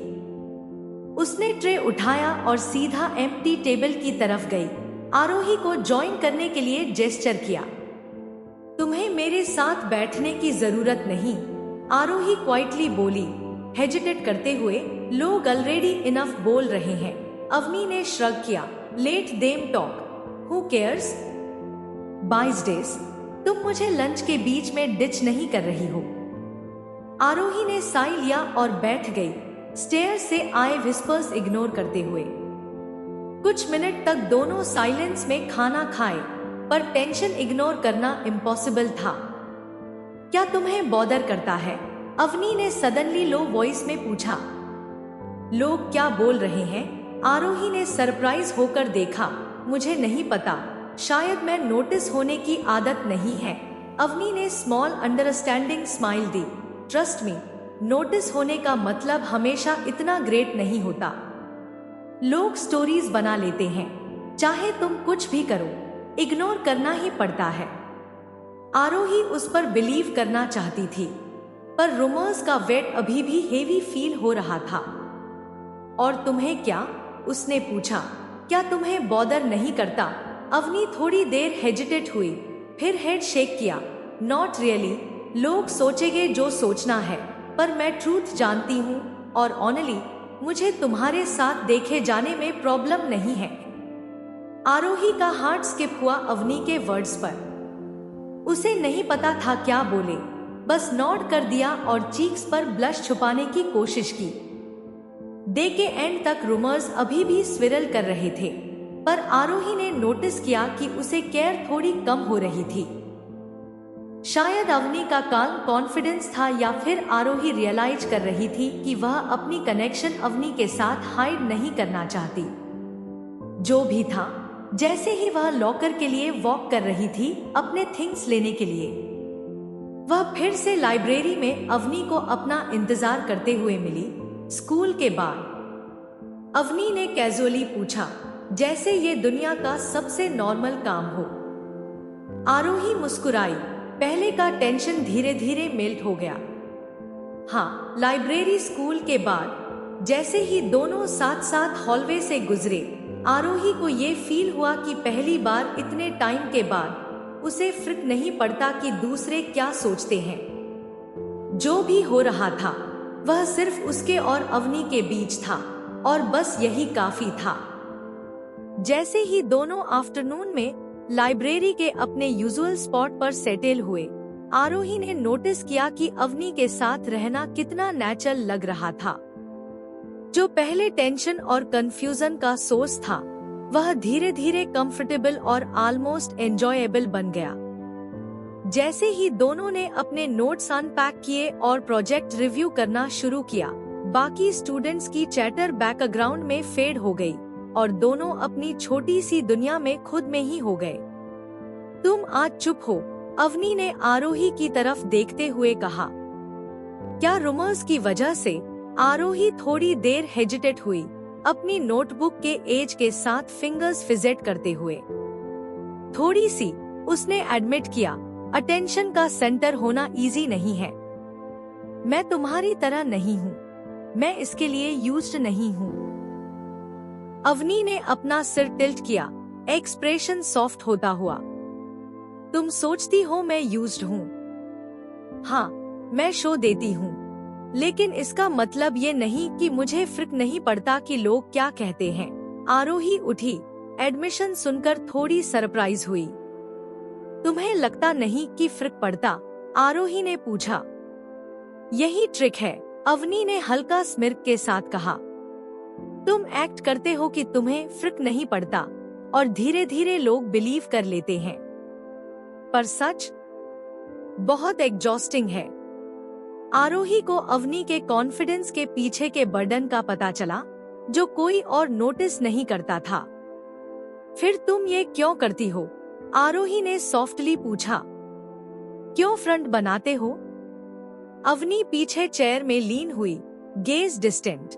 उसने ट्रे उठाया और सीधा एम्प्टी टेबल की तरफ गई। आरोही को ज्वाइन करने के लिए जेस्चर किया। तुम्हें मेरे साथ बैठने की जरूरत नहीं, आरोही क्वाइटली बोली, हेजिटेट करते हुए। लोग ऑलरेडी इनफ बोल रहे हैं। अवनी ने श्रग किया। Let them talk, who cares. Besides, तुम मुझे लंच के बीच में डिच नहीं कर रही हो। आरोही ने साई लिया और बैठ गई, स्टेयर से आए विस्पर्स इग्नोर करते हुए। कुछ मिनट तक दोनों साइलेंस में खाना खाए, पर टेंशन इग्नोर करना इम्पॉसिबल था। क्या तुम्हें बॉदर करता है? अवनी ने सडनली लो वॉइस में पूछा। लोग क्या बोल रहे हैं? आरोही ने सरप्राइज होकर देखा। मुझे नहीं पता, शायद मैं नोटिस होने की आदत नहीं है। अवनी ने स्मॉल अंडरस्टैंडिंग स्माइल दी। ट्रस्ट मी, नोटिस होने का मतलब हमेशा इतना ग्रेट नहीं होता। लोग स्टोरीज बना लेते हैं, चाहे तुम कुछ भी करो, इग्नोर करना ही पड़ता है। आरोही उस पर बिलीव करना चाहती थी, पर रूमर्स का वेट अभी भी हेवी फील हो रहा था। और तुम्हें क्या? उसने पूछा। क्या तुम्हें बॉदर नहीं करता? अवनी थोड़ी देर हेजिटेट हुई, फिर हेड शेक किया। नॉट रियली, लोग सोचेंगे जो सोचना है, पर मैं ट्रूथ जानती हूँ और ऑनली मुझे तुम्हारे साथ देखे जाने में प्रॉब्लम नहीं है। आरोही का हार्ट स्किप हुआ अवनी के वर्ड्स पर। उसे नहीं पता था क्या बोले, बस नॉड कर दिया और चीक्स पर ब्लश छुपाने की कोशिश की। डे के एंड तक रूमर्स अभी भी स्विरल कर रहे थे, पर आरोही ने नोटिस किया कि उसे केयर थोड़ी कम हो रही थी। शायद अवनी का काल्म कॉन्फिडेंस था या फिर आरोही रियलाइज कर रही थी कि वह अपनी कनेक्शन अवनी के साथ हाइड नहीं करना चाहती। जो भी था, जैसे ही वह लॉकर के लिए वॉक कर रही थी अपने थिंग्स लेने के लिए, वह फिर से लाइब्रेरी में अवनी को अपना इंतजार करते हुए मिली। स्कूल के बाद अवनी ने कैजुअली पूछा, जैसे ये दुनिया का सबसे नॉर्मल काम हो। आरोही मुस्कुराई। पहले का टेंशन धीरे धीरे मेल्ट हो गया। हाँ, लाइब्रेरी स्कूल के बाद जैसे ही दोनों साथ साथ हॉलवे से गुजरे, आरोही को ये फील हुआ कि पहली बार इतने टाइम के बाद उसे फर्क नहीं पड़ता कि दूसरे क्या सोचते हैं। जो भी हो रहा था वह सिर्फ उसके और अवनी के बीच था और बस यही काफी था। जैसे ही दोनों आफ्टरनून में लाइब्रेरी के अपने यूजुअल स्पॉट पर सेटल हुए, आरोही ने नोटिस किया कि अवनी के साथ रहना कितना नेचुरल लग रहा था। जो पहले टेंशन और कंफ्यूजन का सोर्स था, वह धीरे धीरे कंफर्टेबल और ऑलमोस्ट एंजॉयबल बन गया। जैसे ही दोनों ने अपने नोट्स अनपैक किए और प्रोजेक्ट रिव्यू करना शुरू किया, बाकी स्टूडेंट्स की चैटर बैकग्राउंड में फेड हो गई और दोनों अपनी छोटी सी दुनिया में खुद में ही हो गए। तुम आज चुप हो, अवनी ने आरोही की तरफ देखते हुए कहा। क्या रूमर्स की वजह से? आरोही थोड़ी देर हेजिटेट हुई, अपनी नोटबुक के एज के साथ फिंगर्स फिजेट करते हुए। थोड़ी सी, उसने एडमिट किया। अटेंशन का सेंटर होना इजी नहीं है। मैं तुम्हारी तरह नहीं हूँ, मैं इसके लिए यूज्ड नहीं हूँ। अवनी ने अपना सिर टिल्ट किया, एक्सप्रेशन सॉफ्ट होता हुआ। तुम सोचती हो मैं यूज्ड हूँ? हाँ, मैं शो देती हूँ, लेकिन इसका मतलब ये नहीं कि मुझे फर्क नहीं पड़ता कि लोग क्या कहते हैं। आरोही उठी, एडमिशन सुनकर थोड़ी सरप्राइज हुई। तुम्हें लगता नहीं कि फर्क पड़ता? आरोही ने पूछा। यही ट्रिक है, अवनी ने हल्का स्मिर्क के साथ कहा। तुम एक्ट करते हो कि तुम्हें फर्क नहीं पड़ता और धीरे धीरे लोग बिलीव कर लेते हैं, पर सच बहुत एग्जॉस्टिंग है। आरोही को अवनी के कॉन्फिडेंस के पीछे के बर्डन का पता चला, जो कोई और नोटिस नहीं करता था। फिर तुम ये क्यों करती हो? आरोही ने सॉफ्टली पूछा। क्यों फ्रंट बनाते हो? अवनी पीछे चेयर में लीन हुई, गेज डिस्टेंट।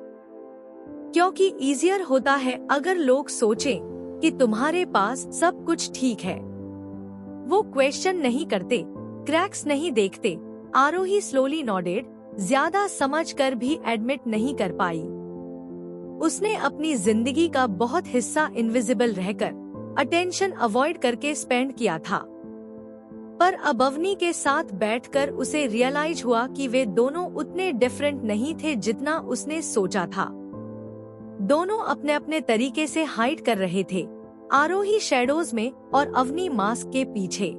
क्योंकि इजियर होता है अगर लोग सोचें कि तुम्हारे पास सब कुछ ठीक है। वो क्वेश्चन नहीं करते, क्रैक्स नहीं देखते। आरोही स्लोली नॉडेड, ज्यादा समझकर भी एडमिट नहीं कर पाई। उसने अपनी जिंदगी का बहुत हिस्सा इनविजिबल रहकर, अटेंशन अवॉइड करके स्पेंड किया था। पर अब अवनी के साथ बैठकर उसे रियलाइज हुआ कि वे दोनों उतने डिफरेंट नहीं थे जितना उसने सोचा था। दोनों अपने अपने तरीके से हाइड कर रहे थे, आरोही शैडोज में और अवनी मास्क के पीछे।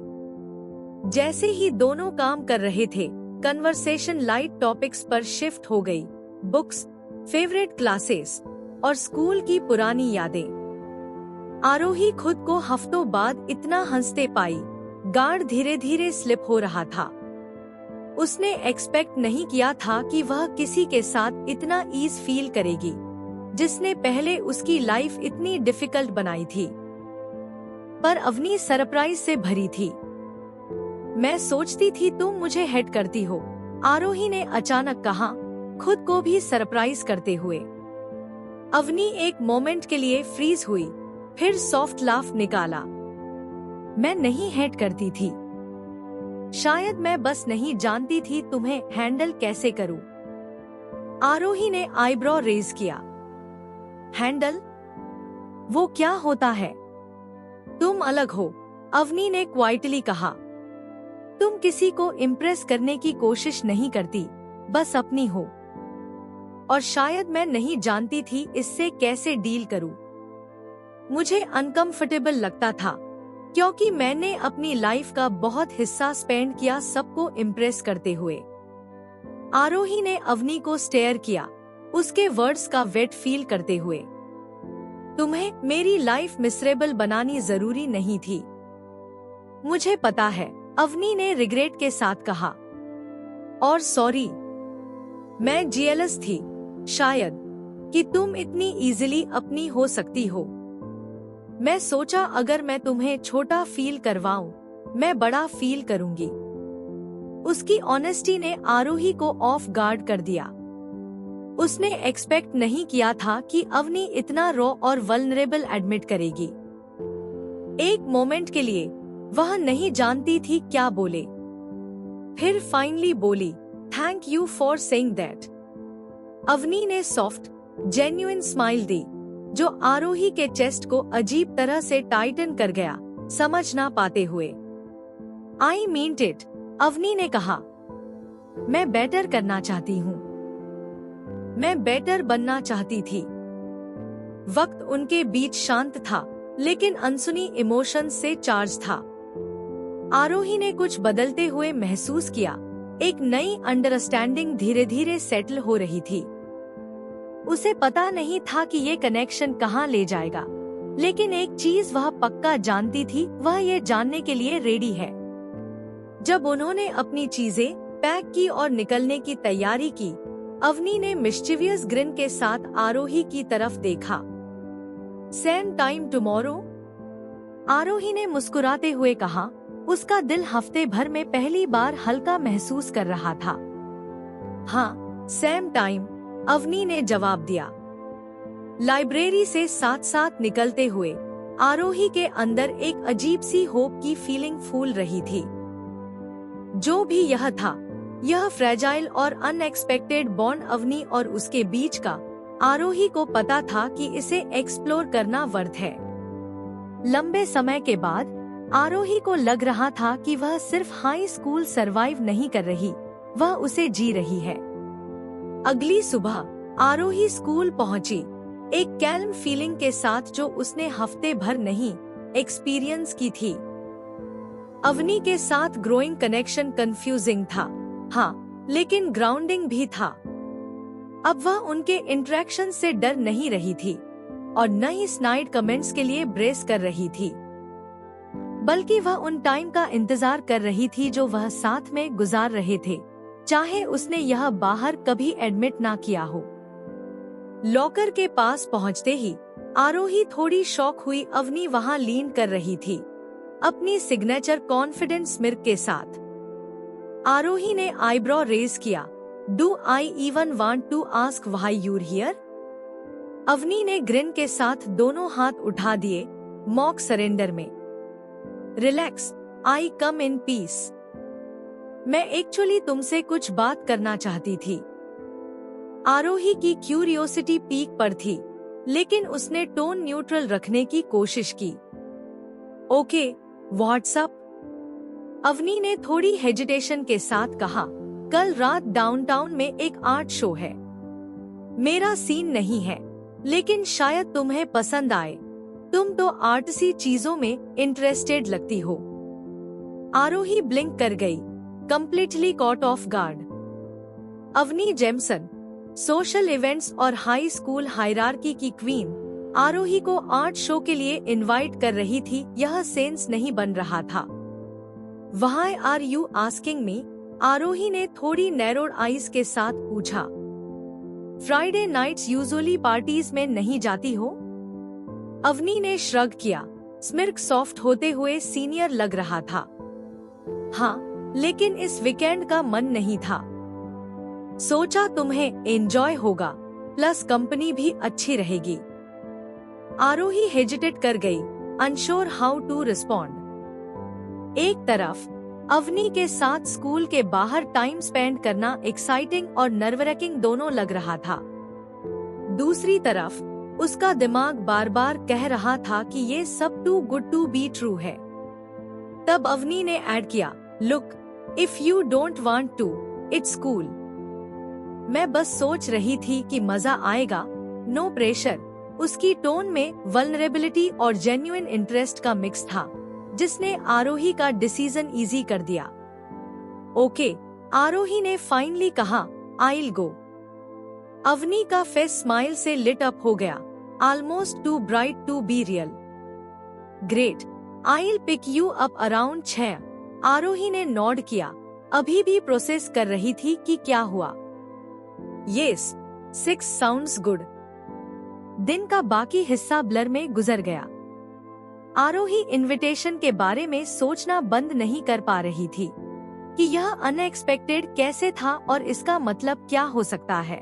जैसे ही दोनों काम कर रहे थे, कन्वर्सेशन लाइट टॉपिक्स पर शिफ्ट हो गई। बुक्स, फेवरेट क्लासेस और स्कूल की पुरानी यादें। आरोही खुद को हफ्तों बाद इतना हंसते पाई। गार्ड धीरे धीरे स्लिप हो रहा था। उसने एक्सपेक्ट नहीं किया था कि वह किसी के साथ इतना ईज फील करेगी, जिसने पहले उसकी लाइफ इतनी डिफिकल्ट बनाई थी। पर अवनी सरप्राइज से भरी थी। मैं सोचती थी तुम मुझे हेट करती हो, आरोही ने अचानक कहा, खुद को भी सरप्राइज करते हुए। अवनी एक मोमेंट के लिए फ्रीज हुई, फिर सॉफ्ट लाफ निकाला। मैं नहीं हेट करती थी, शायद मैं बस नहीं जानती थी तुम्हें हैंडल कैसे करूं। आरोही ने आईब्रो रेज किया। हैंडल? वो क्या होता है? तुम अलग हो, अवनी ने क्वाइटली कहा। तुम किसी को इम्प्रेस करने की कोशिश नहीं करती, बस अपनी हो। और शायद मैं नहीं जानती थी इससे कैसे डील करूं। मुझे अनकंफर्टेबल लगता था क्योंकि मैंने अपनी लाइफ का बहुत हिस्सा स्पेंड किया सबको इम्प्रेस करते हुए। आरोही ने अवनी को स्टेयर किया, उसके वर्ड्स का वेट फील करते हुए। तुम्हें मेरी लाइफ मिसरेबल बनानी जरूरी नहीं थी। मुझे पता है, अवनी ने रिग्रेट के साथ कहा। और सॉरी, मैं जेलस थी शायद कि तुम इतनी इजीली अपनी हो सकती हो। मैं सोचा अगर मैं तुम्हें छोटा फील करवाऊं, मैं बड़ा फील करूंगी। उसकी ऑनेस्टी ने आरोही को ऑफ गार्ड कर दिया। उसने एक्सपेक्ट नहीं किया था कि अवनी इतना रॉ और वल्नरेबल एडमिट करेगी। एक मोमेंट के लिए वह नहीं जानती थी क्या बोले। फिर फाइनली बोली, thank you for saying that. Avni ने सॉफ्ट जेन्युइन स्माइल दी जो आरोही के चेस्ट को अजीब तरह से टाइटन कर गया, समझ ना पाते हुए। आई मीन्ट इट, अवनी ने कहा। मैं बेटर करना चाहती हूँ। मैं बेटर बनना चाहती थी। वक्त उनके बीच शांत था, लेकिन अनसुनी इमोशंस से चार्ज था। आरोही ने कुछ बदलते हुए महसूस किया। एक नई अंडरस्टैंडिंग धीरे धीरे सेटल हो रही थी। उसे पता नहीं था कि ये कनेक्शन कहाँ ले जाएगा, लेकिन एक चीज वह पक्का जानती थी, वह ये जानने के लिए रेडी है। जब उन्होंने अपनी चीजें पैक की और निकलने की तैयारी की, अवनी ने मिस्चीवियस ग्रिन के साथ आरोही की तरफ देखा। सेम टाइम टुमारो, आरोही ने मुस्कुराते हुए कहा। उसका दिल हफ्ते भर में पहली बार हल्का महसूस कर रहा था। हाँ, सेम टाइम, अवनी ने जवाब दिया। लाइब्रेरी से साथ साथ निकलते हुए आरोही के अंदर एक अजीब सी होप की फीलिंग फूल रही थी। जो भी यह था, यह फ्रेजाइल और अनएक्सपेक्टेड बॉन्ड अवनी और उसके बीच का, आरोही को पता था कि इसे एक्सप्लोर करना वर्थ है। लंबे समय के बाद आरोही को लग रहा था कि वह सिर्फ हाई स्कूल सरवाइव नहीं कर रही, वह उसे जी रही है। अगली सुबह आरोही स्कूल पहुंची, एक कैल्म फीलिंग के साथ जो उसने हफ्ते भर नहीं एक्सपीरियंस की थी। अवनी के साथ ग्रोइंग कनेक्शन कंफ्यूजिंग था, हाँ, लेकिन ग्राउंडिंग भी था। अब वह उनके इंटरेक्शन से डर नहीं रही थी और न ही स्नाइड कमेंट्स के लिए ब्रेस कर रही थी, बल्कि वह उन टाइम का इंतजार कर रही थी जो वह साथ में गुजार रहे थे, चाहे उसने यह बाहर कभी एडमिट ना किया हो। लॉकर के पास पहुंचते ही आरोही थोड़ी शॉक हुई। अवनी वहां लीन कर रही थी, अपनी सिग्नेचर कॉन्फिडेंस स्मिर्क के साथ। आरोही ने आईब्रो रेज किया। Do I even want to ask why you're here? Avni ने ग्रिन के साथ दोनों हाथ उठा दिए, मॉक सरेंडर में। Relax, I come in peace. मैं एक्चुअली तुमसे कुछ बात करना चाहती थी। आरोही की क्यूरियोसिटी पीक पर थी, लेकिन उसने टोन न्यूट्रल रखने की कोशिश की। Okay, WhatsApp? अवनी ने थोड़ी हेजिटेशन के साथ कहा। कल रात डाउनटाउन में एक आर्ट शो है। मेरा सीन नहीं है, लेकिन शायद तुम्हें पसंद आए। तुम तो आर्टसी चीजों में इंटरेस्टेड लगती हो। आरोही ब्लिंक कर गई, completely caught off guard. Avni Jameson, social events और हाई स्कूल हायरार्की की क्वीन, आरोही को आर्ट शो के लिए इनवाइट कर रही थी। यह सेंस नहीं बन रहा था। Why are you asking me? Aarohi ने थोड़ी नैरोड आईज के साथ पूछा। फ्राइडे नाइट्स यूजुअली पार्टीज में नहीं जाती हो? अवनी ने श्रग किया, स्मिर्क सॉफ्ट होते हुए सीनियर लग रहा था। हाँ, लेकिन इस वीकेंड का मन नहीं था। सोचा तुम्हें एंजॉय होगा, प्लस कंपनी भी अच्छी रहेगी। आरोही हेजिटेट कर गई, अनश्योर हाउ टू रिस्पॉन्ड। एक तरफ अवनी के साथ स्कूल के बाहर टाइम स्पेंड करना एक्साइटिंग और नर्वरेकिंग दोनों लग रहा था। दूसरी तरफ उसका दिमाग बार बार कह रहा था कि ये सब too good to be true है। तब अवनी ने ऐड किया, look, if you don't want to, it's cool. मैं बस सोच रही थी कि मजा आएगा, नो प्रेशर। उसकी टोन में वल्नरेबिलिटी और जेन्युइन इंटरेस्ट का मिक्स था, जिसने आरोही का डिसीजन इजी कर दिया। ओके, आरोही ने फाइनली कहा, आइल गो। अवनी का फेस स्माइल से लिट अप हो गया, almost too bright to be real. Great, I'll pick you up around 6। Aarohi ने नॉड किया, अभी भी प्रोसेस कर रही थी कि क्या हुआ। Yes, 6 sounds good. दिन का बाकी हिस्सा ब्लर में गुजर गया। आरोही इनविटेशन के बारे में सोचना बंद नहीं कर पा रही थी कि यह अनएक्सपेक्टेड कैसे था और इसका मतलब क्या हो सकता है।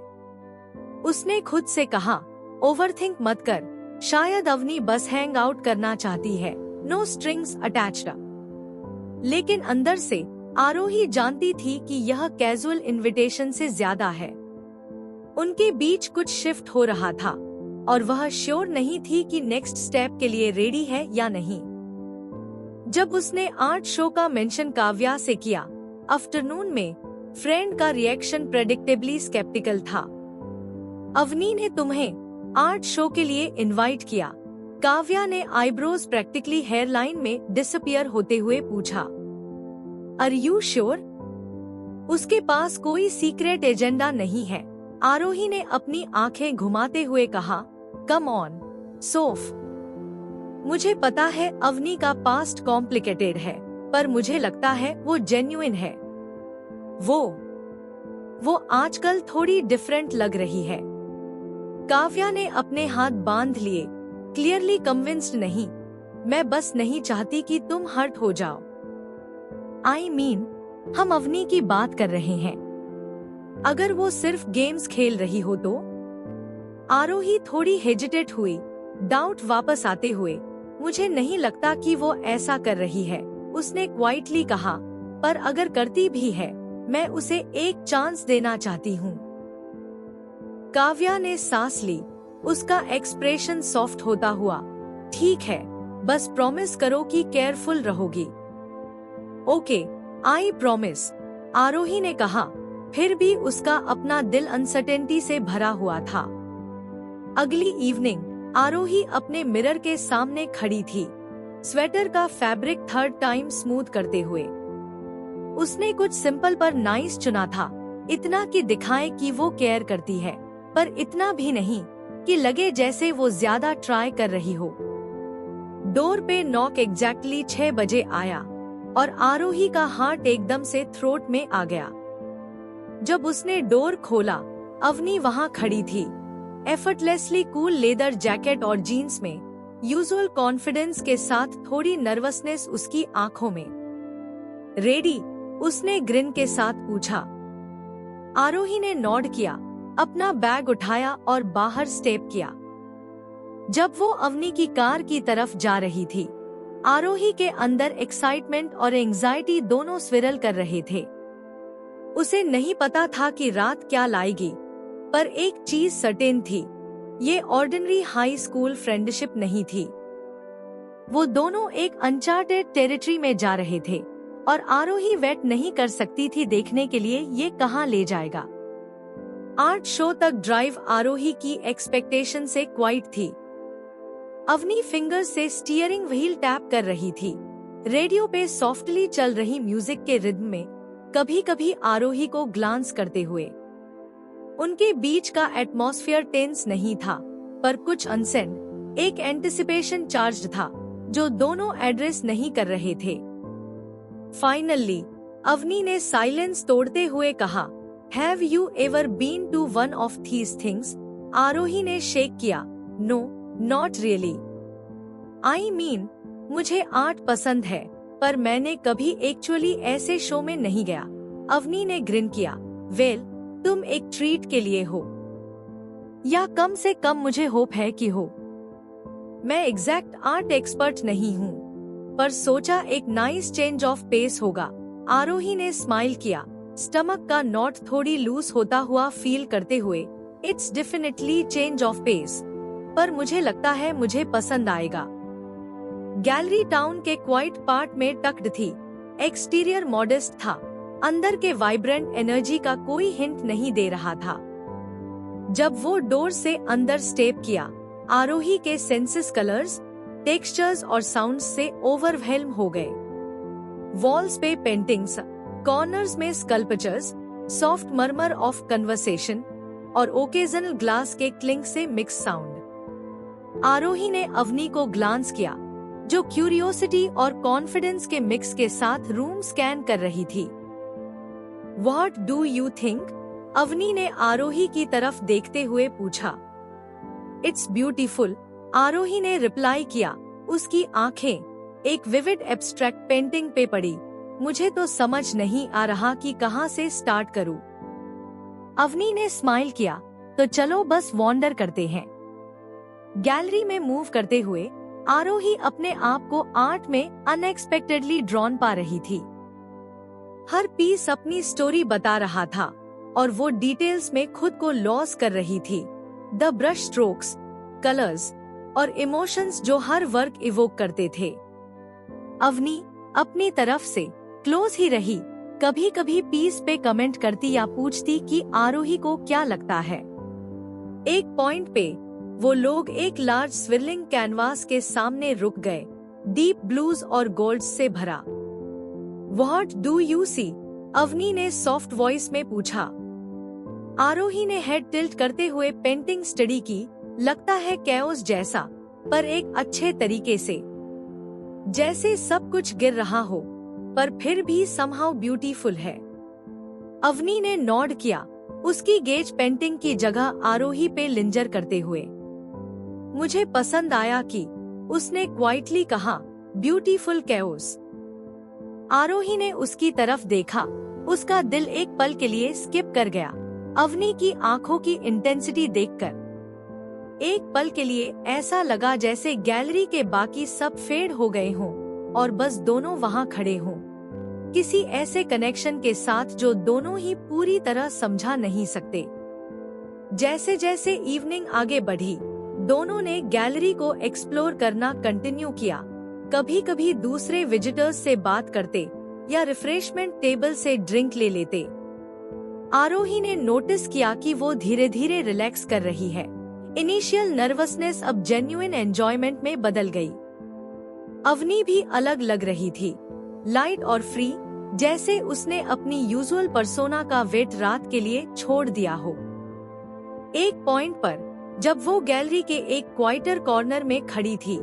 उसने खुद से कहा, ओवरथिंक मत कर, शायद अवनी बस हैंग आउट करना चाहती है, नो स्ट्रिंग्स अटैच्ड। लेकिन अंदर से आरोही जानती थी कि यह कैजुअल इनविटेशन से ज्यादा है। उनके बीच कुछ शिफ्ट हो रहा था और वह श्योर नहीं थी कि नेक्स्ट स्टेप के लिए रेडी है या नहीं। जब उसने आर्ट शो का मेंशन काव्या से किया, आफ्टरनून में, फ्रेंड का रिएक्शन प्रेडिक्टेबली स्केप्टिकल था। अवनी ने तुम्हें आर्ट शो के लिए इनवाइट किया, काव्या ने आईब्रोज प्रैक्टिकली हेयरलाइन में डिसअपियर होते हुए पूछा। Are you sure? उसके पास कोई सीक्रेट एजेंडा नहीं है, आरोही ने अपनी आंखें घुमाते हुए कहा। कम ऑन, सोफ। मुझे पता है अवनी का पास्ट कॉम्प्लिकेटेड है, पर मुझे लगता है वो जेन्युइन है। वो आजकल थोड़ी डिफरेंट लग रही है। काव्या ने अपने हाथ बांध लिए, क्लियरली कन्विंस्ड नहीं। मैं बस नहीं चाहती कि तुम हर्ट हो जाओ। आई मीन, हम अवनी की बात कर रहे हैं। अगर वो सिर्फ गेम्स खेल रही हो तो? आरोही थोड़ी हेजिटेट हुई, डाउट वापस आते हुए। मुझे नहीं लगता कि वो ऐसा कर रही है, उसने क्वाइटली कहा, पर अगर करती भी है, मैं उसे एक चांस देना चाहती हूँ। काव्या ने सांस ली, उसका एक्सप्रेशन सॉफ्ट होता हुआ। ठीक है, बस प्रॉमिस करो कि केयरफुल रहोगी। ओके, आई प्रॉमिस, आरोही ने कहा। फिर भी उसका अपना दिल अनसर्टेनिटी से भरा हुआ था। अगली इवनिंग आरोही अपने मिरर के सामने खड़ी थी, स्वेटर का फैब्रिक थर्ड टाइम स्मूथ करते हुए। उसने कुछ सिंपल पर नाइस चुना था, इतना कि दिखाए कि वो केयर करती है, पर इतना भी नहीं कि लगे जैसे वो ज्यादा ट्राई कर रही हो। डोर पे नॉक एग्जैक्टली 6 बजे आया और आरोही का हार्ट एकदम से थ्रोट में आ गया। जब उसने डोर खोला, अवनी वहाँ खड़ी थी, एफर्टलेसली कूल लेदर जैकेट और जीन्स में, यूजुअल कॉन्फिडेंस के साथ थोड़ी नर्वसनेस उसकी आंखों में। रेडी? उसने ग्रिन के साथ पूछा। आरोही ने नॉड किया, अपना बैग उठाया और बाहर स्टेप किया। जब वो अवनी की कार की तरफ जा रही थी, आरोही के अंदर एक्साइटमेंट और एंजाइटी दोनों स्विरल कर रहे थे। उसे नहीं पता था कि रात क्या लाएगी, पर एक चीज सर्टेन थी, ये ऑर्डिनरी हाई स्कूल फ्रेंडशिप नहीं थी। वो दोनों एक अनचार्टेड टेरिटरी में जा रहे थे और आरोही वेट नहीं कर सकती थी देखने के लिए ये कहाँ ले जाएगा। आर्ट शो तक ड्राइव आरोही की एक्सपेक्टेशन से क्वाइट थी। अवनी फिंगर से स्टीयरिंग व्हील टैप कर रही थी, रेडियो पे सॉफ्टली चल रही म्यूजिक के रिदम में, कभी कभी आरोही को ग्लांस करते हुए। उनके बीच का एटमॉस्फेयर टेंस नहीं था, पर कुछ अनसेंड, एक एंटिसिपेशन चार्ज्ड था, जो दोनों एड्रेस नहीं कर रहे थे। फाइनली अवनी ने साइलेंस तोड़ते हुए कहा, have you ever been to one of these things? Aarohi ने शेक किया, no, not really. I mean, मुझे आर्ट पसंद है, पर मैंने कभी एक्चुअली ऐसे शो में नहीं गया। अवनी ने ग्रिन किया, वेल, तुम एक ट्रीट के लिए हो, या कम से कम मुझे होप है कि हो। मैं एग्जैक्ट आर्ट एक्सपर्ट नहीं हूँ, पर सोचा एक नाइस चेंज ऑफ पेस होगा। आरोही ने स्माइल किया, स्टमक का नॉट थोड़ी लूज होता हुआ फील करते हुए। It's definitely change of pace, पर मुझे लगता है मुझे पसंद आएगा। गैलरी टाउन के क्वाइट पार्ट में टक्ड थी, एक्सटीरियर मॉडेस्ट था, अंदर के वाइब्रेंट एनर्जी का कोई हिंट नहीं दे रहा था। जब वो डोर से अंदर स्टेप किया, आरोही के सेंसेस कलर्स, टेक्सचर्स और साउंड्स से ओवरवेल्म हो गए। वॉल्स पे पेंटिंग्स, कॉर्नर्स में स्कल्पचर्स, सॉफ्ट मरमर ऑफ कन्वर्सेशन और ओकेजनल ग्लास के क्लिंक से मिक्स साउंड। आरोही ने अवनी को ग्लांस किया, जो क्यूरियोसिटी और कॉन्फिडेंस के मिक्स के साथ रूम स्कैन कर रही थी। What do you think? Avani ने आरोही की तरफ देखते हुए पूछा। It's beautiful, आरोही ने रिप्लाई किया। उसकी आंखें एक विविड एब्स्ट्रैक्ट पेंटिंग पे पड़ी। मुझे तो समझ नहीं आ रहा कि कहाँ से स्टार्ट करूं। अवनी ने स्माइल किया, तो चलो बस वॉन्डर करते हैं। गैलरी में मूव करते हुए आरोही अपने आप को आर्ट में अनएक्सपेक्टेडली ड्रॉन पा रही थी। हर पीस अपनी स्टोरी बता रहा था और वो डिटेल्स में खुद को लॉस कर रही थी। द ब्रश स्ट्रोक्स, कलर्स और इमोशंस जो हर वर्क इवोक करते थे। अवनी अपनी तरफ से क्लोज ही रही, कभी कभी पीस पे कमेंट करती या पूछती कि आरोही को क्या लगता है। एक पॉइंट पे वो लोग एक लार्ज स्विर्लिंग कैनवास के सामने रुक गए, डीप ब्लूज और गोल्ड से भरा। What do you see? Avani ने सॉफ्ट वॉइस में पूछा। आरोही ने हेड टिल्ट करते हुए पेंटिंग स्टडी की। लगता है कैओस जैसा, पर एक अच्छे तरीके से। जैसे सब कुछ गिर रहा हो, पर फिर भी समहाउ ब्यूटीफुल है। अवनी ने नॉड किया, उसकी गेज पेंटिंग की जगह आरोही पे लिंजर करते हुए। मुझे पसंद आया कि उसने क्वाइटली कहा, ब्यूटीफुल कैओस। आरोही ने उसकी तरफ देखा, उसका दिल एक पल के लिए स्किप कर गया अवनी की आंखों की इंटेंसिटी देखकर। एक पल के लिए ऐसा लगा जैसे गैलरी के बाकी सब फेड हो गए हों और बस दोनों वहां खड़े हों, किसी ऐसे कनेक्शन के साथ जो दोनों ही पूरी तरह समझा नहीं सकते। जैसे जैसे इवनिंग आगे बढ़ी, दोनों ने गैलरी को एक्सप्लोर करना कंटिन्यू किया। कभी कभी दूसरे विजिटर्स से बात करते या रिफ्रेशमेंट टेबल से ड्रिंक ले लेते। आरोही ने नोटिस किया कि वो धीरे धीरे रिलैक्स कर रही है। इनिशियल नर्वसनेस अब जेन्युइन एंजॉयमेंट में बदल गई। अवनी भी अलग लग रही थी, लाइट और फ्री, जैसे उसने अपनी यूजुअल पर्सोना का वेट रात के लिए छोड़ दिया हो। एक पॉइंट पर जब वो गैलरी के एक क्वाइटर कॉर्नर में खड़ी थी,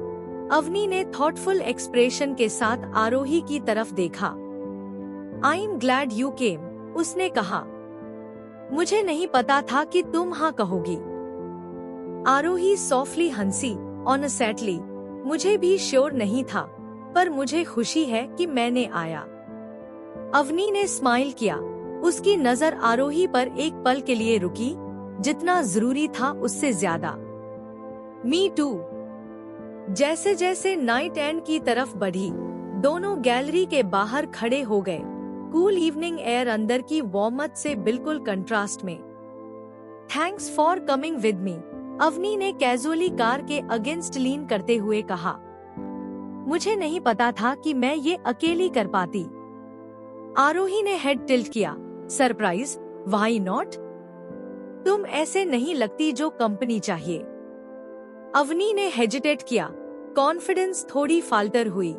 अवनी ने थॉटफुल एक्सप्रेशन के साथ आरोही की तरफ देखा। आई एम ग्लैड यू केम, उसने कहा। मुझे नहीं पता था कि तुम हाँ कहोगी। आरोही सॉफ्टली हंसी, ऑनेस्टली, मुझे भी श्योर नहीं था, पर मुझे खुशी है कि मैंने आया। अवनी ने स्माइल किया, उसकी नजर आरोही पर एक पल के लिए रुकी, जितना जरूरी था उससे ज्यादा। Me too. जैसे जैसे नाइट एंड की तरफ बढ़ी, दोनों गैलरी के बाहर खड़े हो गए। कूल इवनिंग एयर अंदर की वार्मथ से बिल्कुल कंट्रास्ट में। Thanks for coming with me, Avni ने कैजुअली कार के अगेंस्ट लीन करते हुए कहा। मुझे नहीं पता था कि मैं ये अकेली कर पाती। आरोही ने हेड टिल्ट किया। Surprise, why not? तुम ऐसे नहीं लगती जो कंपनी चाहिए। अवनी ने हेजिटेट किया, कॉन्फिडेंस थोड़ी फाल्टर हुई।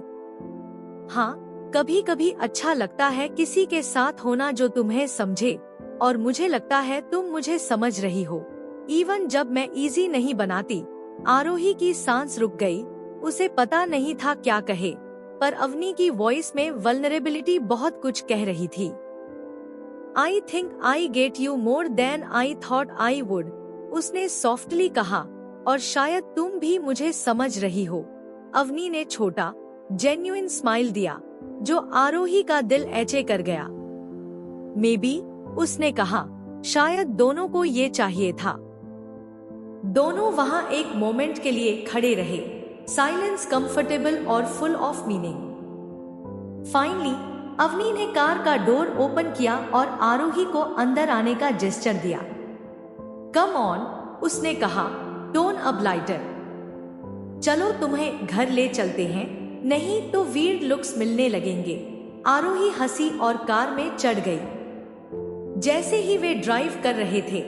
हाँ, कभी कभी अच्छा लगता है किसी के साथ होना जो तुम्हें समझे, और मुझे लगता है तुम मुझे समझ रही हो, इवन जब मैं इजी नहीं बनाती। आरोही की सांस रुक गई, उसे पता नहीं था क्या कहे, पर अवनी की वॉइस में वल्नरेबिलिटी बहुत कुछ कह रही थी। I think I get you more than I thought I would, उसने सॉफ्टली कहा, और शायद तुम भी मुझे समझ रही हो। अवनी ने छोटा जेन्युइन स्माइल दिया, जो आरोही का दिल ऐचे कर गया। मे बी, उसने कहा, शायद दोनों को ये चाहिए था। दोनों वहां एक मोमेंट के लिए खड़े रहे, साइलेंस कंफर्टेबल और full of meaning. Finally Avni ने कार का डोर ओपन किया और आरोही को अंदर आने का जेस्चर दिया। कम ऑन, उसने कहा, टोन अब लाइटर। चलो तुम्हें घर ले चलते हैं, नहीं तो वीर्ड लुक्स मिलने लगेंगे। आरोही हंसी और कार में चढ़ गई। जैसे ही वे ड्राइव कर रहे थे,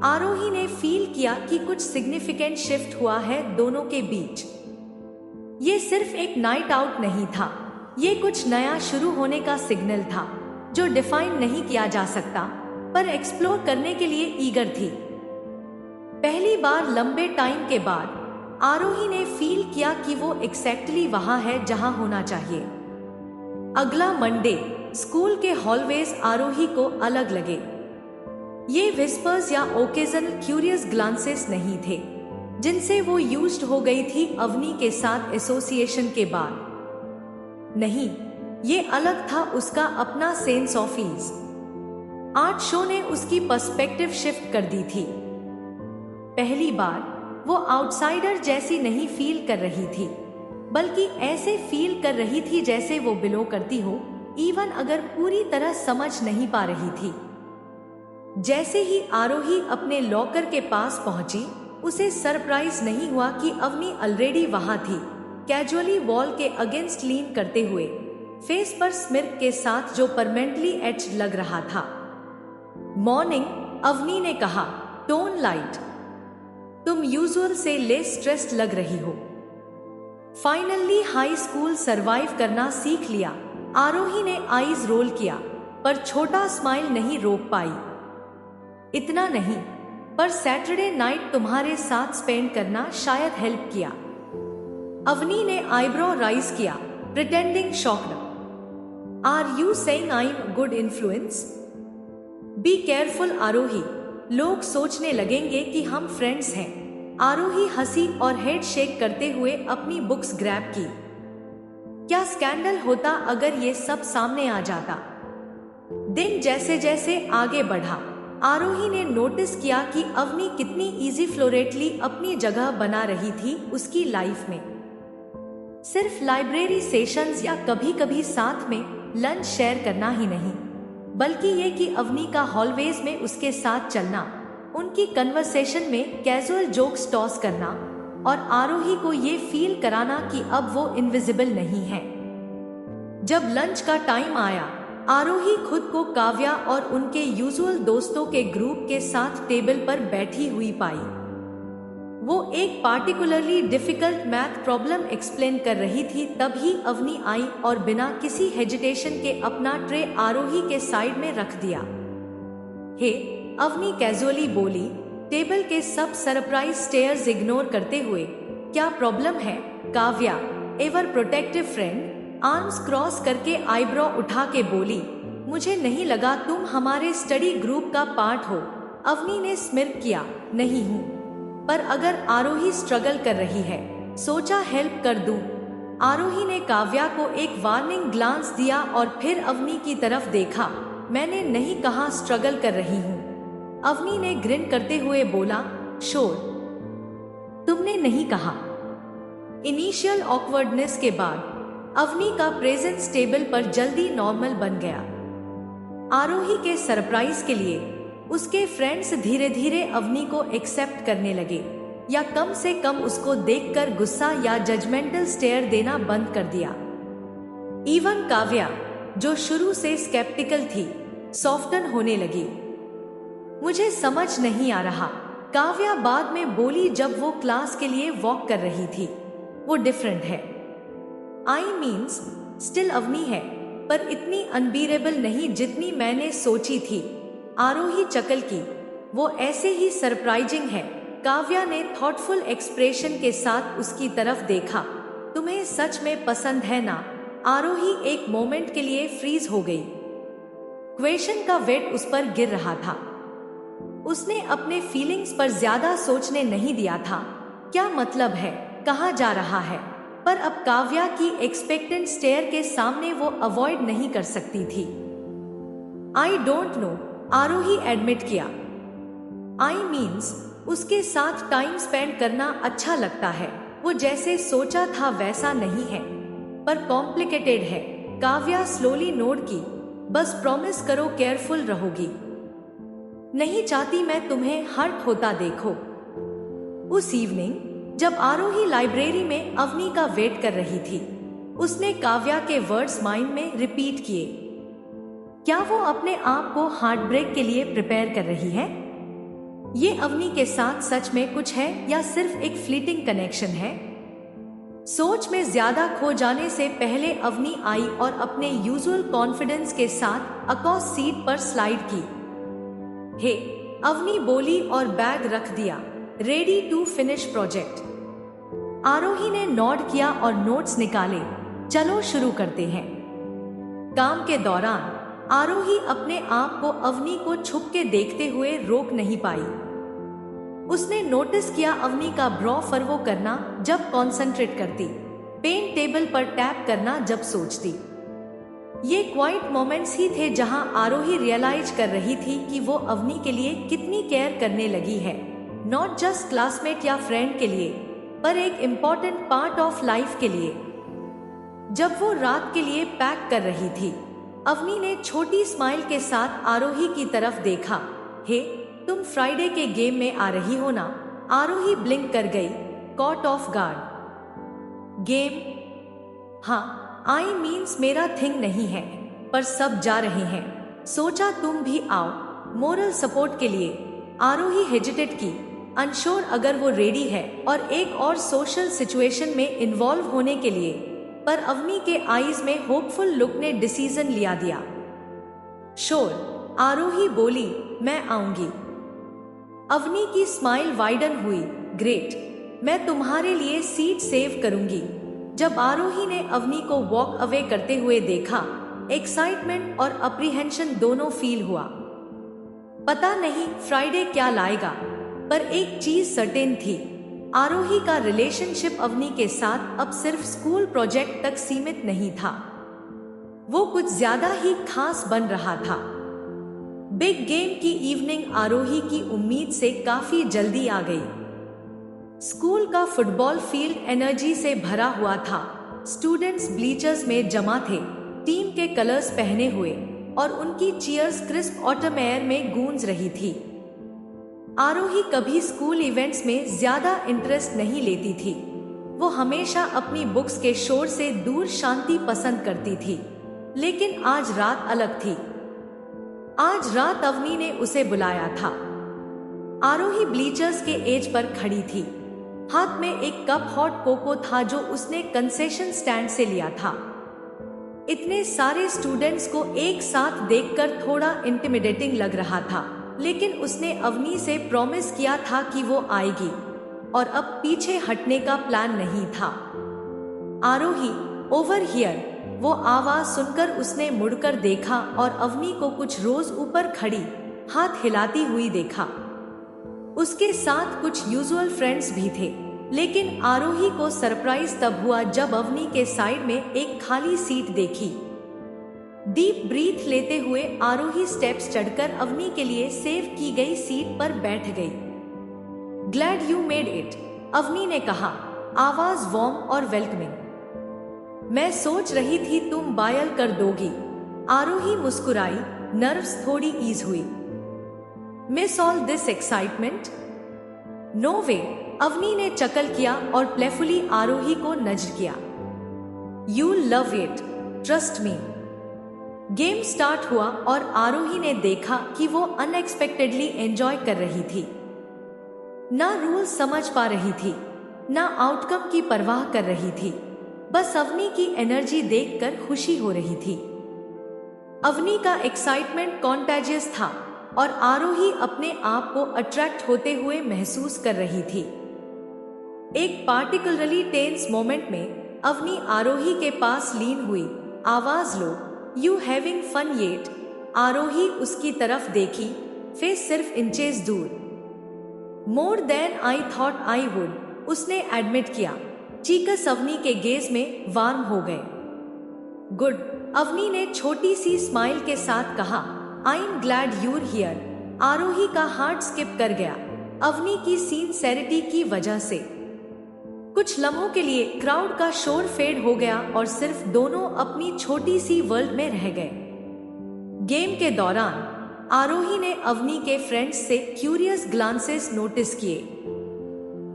आरोही ने फील किया कि कुछ सिग्निफिकेंट शिफ्ट हुआ है दोनों के बीच। ये सिर्फ एक नाइट आउट नहीं था, ये कुछ नया शुरू होने का सिग्नल था जो डिफाइन नहीं किया जा सकता, पर एक्सप्लोर करने के लिए ईगर थी। पहली बार लंबे टाइम के बाद आरोही ने फील किया कि वो एग्जैक्टली वहां है जहां होना चाहिए। अगला मंडे स्कूल के हॉलवेज आरोही को अलग लगे। ये विस्पर्स या ओकेजनल क्यूरियस ग्लांसेस नहीं थे जिनसे वो यूज्ड हो गई थी अवनी के साथ एसोसिएशन के बाद। नहीं, ये अलग था उसका अपना sense of ease. Art show ने उसकी पर्सपेक्टिव शिफ्ट कर दी थी। पहली बार वो आउटसाइडर जैसी नहीं फील कर रही थी, बल्कि ऐसे फील कर रही थी जैसे वो बिलो करती हो, इवन अगर पूरी तरह समझ नहीं पा रही थी। जैसे ही आरोही अपने लॉकर के पास पहुंची, उसे सरप्राइज नहीं हुआ कि अवनी ऑलरेडी वहां थी, कैजुअली वॉल के अगेंस्ट लीन करते हुए, फेस पर स्मिर्क के साथ जो परमानेंटली एच्ड लग रहा था। मॉर्निंग, अवनी ने कहा, टोन लाइट, तुम यूजुअल से लेस स्ट्रेस्ड लग रही हो। फाइनली हाई स्कूल सरवाइव करना सीख लिया। आरोही ने आईज रोल किया, पर छोटा स्माइल नहीं रोक पाई। इतना नहीं, पर सैटरडे नाइट तुम्हारे साथ स्पेंड करना शायद हेल्प किया। अवनी ने आईब्रो राइज किया, pretending shocked. Are you saying I am good influence? Be careful Aarohi, लोग सोचने लगेंगे कि हम फ्रेंड्स हैं। आरोही हंसी और हेड शेक करते हुए अपनी बुक्स ग्रैब की। क्या स्कैंडल होता अगर ये सब सामने आ जाता? दिन जैसे जैसे आगे बढ़ा, आरोही ने नोटिस किया कि अवनी कितनी इजी फ्लोरेटली अपनी जगह बना रही थी उसकी लाइफ में। सिर्फ लाइब्रेरी सेशंस या कभी कभी साथ में लंच शेयर करना ही नहीं, बल्कि ये कि अवनी का हॉलवेज में उसके साथ चलना, उनकी कन्वर्सेशन में कैजुअल जोक्स टॉस करना और आरोही को ये फील कराना कि अब वो इनविजिबल नहीं है। जब लंच का टाइम आया, आरोही खुद को काव्या और उनके यूजुअल दोस्तों के ग्रुप के साथ टेबल पर बैठी हुई पाई। वो एक particularly difficult math problem explain कर रही थी, तभी अवनी आई और बिना किसी हेजिटेशन के अपना ट्रे आरोही के साइड में रख दिया। हे, अवनी कैजुअली बोली, टेबल के सब सरप्राइज स्टेयर्स इग्नोर करते हुए। क्या प्रॉब्लम है Kavya, ever protective friend, arms cross करके आईब्रो उठा के बोली, मुझे नहीं लगा तुम हमारे स्टडी ग्रुप का पार्ट हो। अवनी ने स्मिर्क किया, नहीं हूँ, पर अगर आरोही स्ट्रगल कर रही है, सोचा हेल्प कर दूं। आरोही ने काव्या को एक वार्निंग ग्लांस दिया और फिर अवनी की तरफ देखा। मैंने नहीं कहा स्ट्रगल कर रही हूँ। अवनी ने ग्रिन करते हुए बोला, श्योर, तुमने नहीं कहा। इनिशियल ऑकवर्डनेस के बाद अवनी का प्रेजेंस टेबल पर जल्दी नॉर्मल बन गया। आरोही के सरप्राइज के लिए उसके फ्रेंड्स धीरे धीरे अवनी को एक्सेप्ट करने लगे, या कम से कम उसको देखकर गुस्सा या जजमेंटल स्टेयर देना बंद कर दिया। इवन काव्या, जो शुरू से स्केप्टिकल थी, सॉफ्टन होने लगी। मुझे समझ नहीं आ रहा, काव्या बाद में बोली जब वो क्लास के लिए वॉक कर रही थी। वो डिफरेंट है। आई मीन्स स्टिल अवनी है, पर इतनी अनबीरेबल नहीं जितनी मैंने सोची थी। आरोही चकल की, वो ऐसे ही सरप्राइजिंग है। काव्या ने थॉटफुल एक्सप्रेशन के साथ उसकी तरफ देखा। तुम्हें सच में पसंद है ना? आरोही एक मोमेंट के लिए फ्रीज हो गई। क्वेश्चन का वेट उस पर गिर रहा था। उसने अपने फीलिंग्स पर ज्यादा सोचने नहीं दिया था। क्या मतलब है, कहाँ जा रहा है? पर अब काव्या की एक्सपेक्टेंट स्टेयर के सामने वो अवॉइड नहीं कर सकती थी। I don't know, Aarohi admit किया। आई मीन्स उसके साथ टाइम स्पेंड करना अच्छा लगता है। वो जैसे सोचा था वैसा नहीं है, पर कॉम्प्लिकेटेड है। काव्या स्लोली नोड की, बस प्रॉमिस करो केयरफुल रहोगी। नहीं चाहती मैं तुम्हें हर्ट होता देखो। उस इवनिंग जब आरोही लाइब्रेरी में अवनी का वेट कर रही थी, उसने काव्या के वर्ड्स माइंड में रिपीट किए। क्या वो अपने आप को हार्ट ब्रेक के लिए प्रिपेयर कर रही है? ये अवनी के साथ सच में कुछ है या सिर्फ एक फ्लीटिंग कनेक्शन है? सोच में ज्यादा खो जाने से पहले अवनी आई और अपने यूजुअल कॉन्फिडेंस के साथ अकॉस सीट पर स्लाइड की। हे, अवनी बोली और बैग रख दिया। Ready to finish project. Aarohi ने नॉड किया और नोट्स निकाले। चलो शुरू करते हैं। काम के दौरान आरोही अपने आप को अवनी को छुप के देखते हुए रोक नहीं पाई। उसने नोटिस किया अवनी का ब्रो फरवो करना जब कंसंट्रेट करती, पेन टेबल पर टैप करना जब सोचती। ये क्वाइट मोमेंट्स ही थे जहां आरोही रियलाइज कर रही थी कि वो अवनी के लिए कितनी केयर करने लगी है, नॉट जस्ट क्लासमेट या फ्रेंड के लिए, पर एक इम्पॉर्टेंट पार्ट ऑफ लाइफ के लिए। जब वो रात के लिए पैक कर रही थी, अवनी ने छोटी स्माइल के साथ आरोही की तरफ देखा। हे, तुम फ्राइडे के गेम में आ रही हो ना? आरोही ब्लिंक कर गई, कॉट ऑफ गार्ड। गेम? हाँ, आई मीन्स मेरा थिंग नहीं है, पर सब जा रहे हैं, सोचा तुम भी आओ, मोरल सपोर्ट के लिए। आरोही हेजिटेट की, अनश्योर अगर वो रेडी है और एक और सोशल सिचुएशन में इन्वॉल्व होने के लिए, पर अवनी के आईज में होपफुल लुक ने डिसीजन लिया दिया। श्योर, आरोही बोली, मैं आऊंगी। अवनी की स्माइल वाइडन हुई। ग्रेट, मैं तुम्हारे लिए सीट सेव करूंगी। जब आरोही ने अवनी को वॉक अवे करते हुए देखा, एक्साइटमेंट और अप्रीहेंशन दोनों फील हुआ। पता नहीं फ्राइडे क्या लाएगा, पर एक चीज सर्टेन थी, आरोही का रिलेशनशिप अवनी के साथ अब सिर्फ स्कूल प्रोजेक्ट तक सीमित नहीं था, वो कुछ ज्यादा ही खास बन रहा था। बिग गेम की इवनिंग आरोही की उम्मीद से काफी जल्दी आ गई। स्कूल का फुटबॉल फील्ड एनर्जी से भरा हुआ था। स्टूडेंट्स ब्लीचर्स में जमा थे, टीम के कलर्स पहने हुए, और उनकी चीयर्स क्रिस्प ऑटम एयर में गूंज रही थी। आरोही कभी स्कूल इवेंट्स में ज्यादा इंटरेस्ट नहीं लेती थी। वो हमेशा अपनी बुक्स के शोर से दूर शांति पसंद करती थी, लेकिन आज रात अलग थी। आज रात अवनी ने उसे बुलाया था। आरोही ब्लीचर्स के एज पर खड़ी थी। हाथ में एक कप हॉट कोको था जो उसने कंसेशन स्टैंड से लिया था। इतने सारे स्टूडेंट्स को एक साथ देखकर थोड़ा इंटिमिडेटिंग लग रहा था, लेकिन उसने अवनी से प्रॉमिस किया था कि वो आएगी, और अब पीछे हटने का प्लान नहीं था। आरोही, ओवर हियर। वो आवाज सुनकर उसने मुड़कर देखा और अवनी को कुछ रोज ऊपर खड़ी, हाथ हिलाती हुई देखा। उसके साथ कुछ यूजुअल फ्रेंड्स भी थे, लेकिन आरोही को सरप्राइज तब हुआ जब अवनी के साइड में एक खाली सीट देखी। डीप ब्रीथ लेते हुए आरोही स्टेप्स चढ़कर अवनी के लिए सेव की गई सीट पर बैठ गई। Glad you made it, Avni ने कहा, आवाज वार्म और वेलकमिंग। मैं सोच रही थी तुम बायल कर दोगी। आरोही मुस्कुराई, नर्व्स थोड़ी ईज हुई। Miss all this excitement? No way, Avni ने चकल किया और प्लेफुली आरोही को नज़र किया। You love it, trust me. Game start हुआ और आरोही ने देखा कि वो अनएक्सपेक्टेडली एंजॉय कर रही थी। ना रूल समझ पा रही थी, ना आउटकम की परवाह कर रही थी, बस अवनी की एनर्जी देखकर खुशी हो रही थी। अवनी का एक्साइटमेंट कॉन्टेजियस था और आरोही अपने आप को अट्रैक्ट होते हुए महसूस कर रही थी। एक पार्टिकुलरली टेंस मोमेंट में अवनी आरोही के पास लीन हुई, आवाज low, you having fun yet? Arohi उसकी तरफ देखी, फेस सिर्फ इंचेस दूर। More than I thought I would, उसने एडमिट किया। चीकस अवनी के गेज में वार्म हो गए। गुड, अवनी ने छोटी सी स्माइल के साथ कहा, I am glad you're here. Aarohi का हार्ट स्किप कर गया, अवनी की सिंसेरिटी की वजह से। कुछ लम्हों के लिए क्राउड का शोर फेड हो गया और सिर्फ दोनों अपनी छोटी सी वर्ल्ड में रह गए। गेम के दौरान आरोही ने अवनी के फ्रेंड्स से क्यूरियस ग्लांसेस नोटिस किए।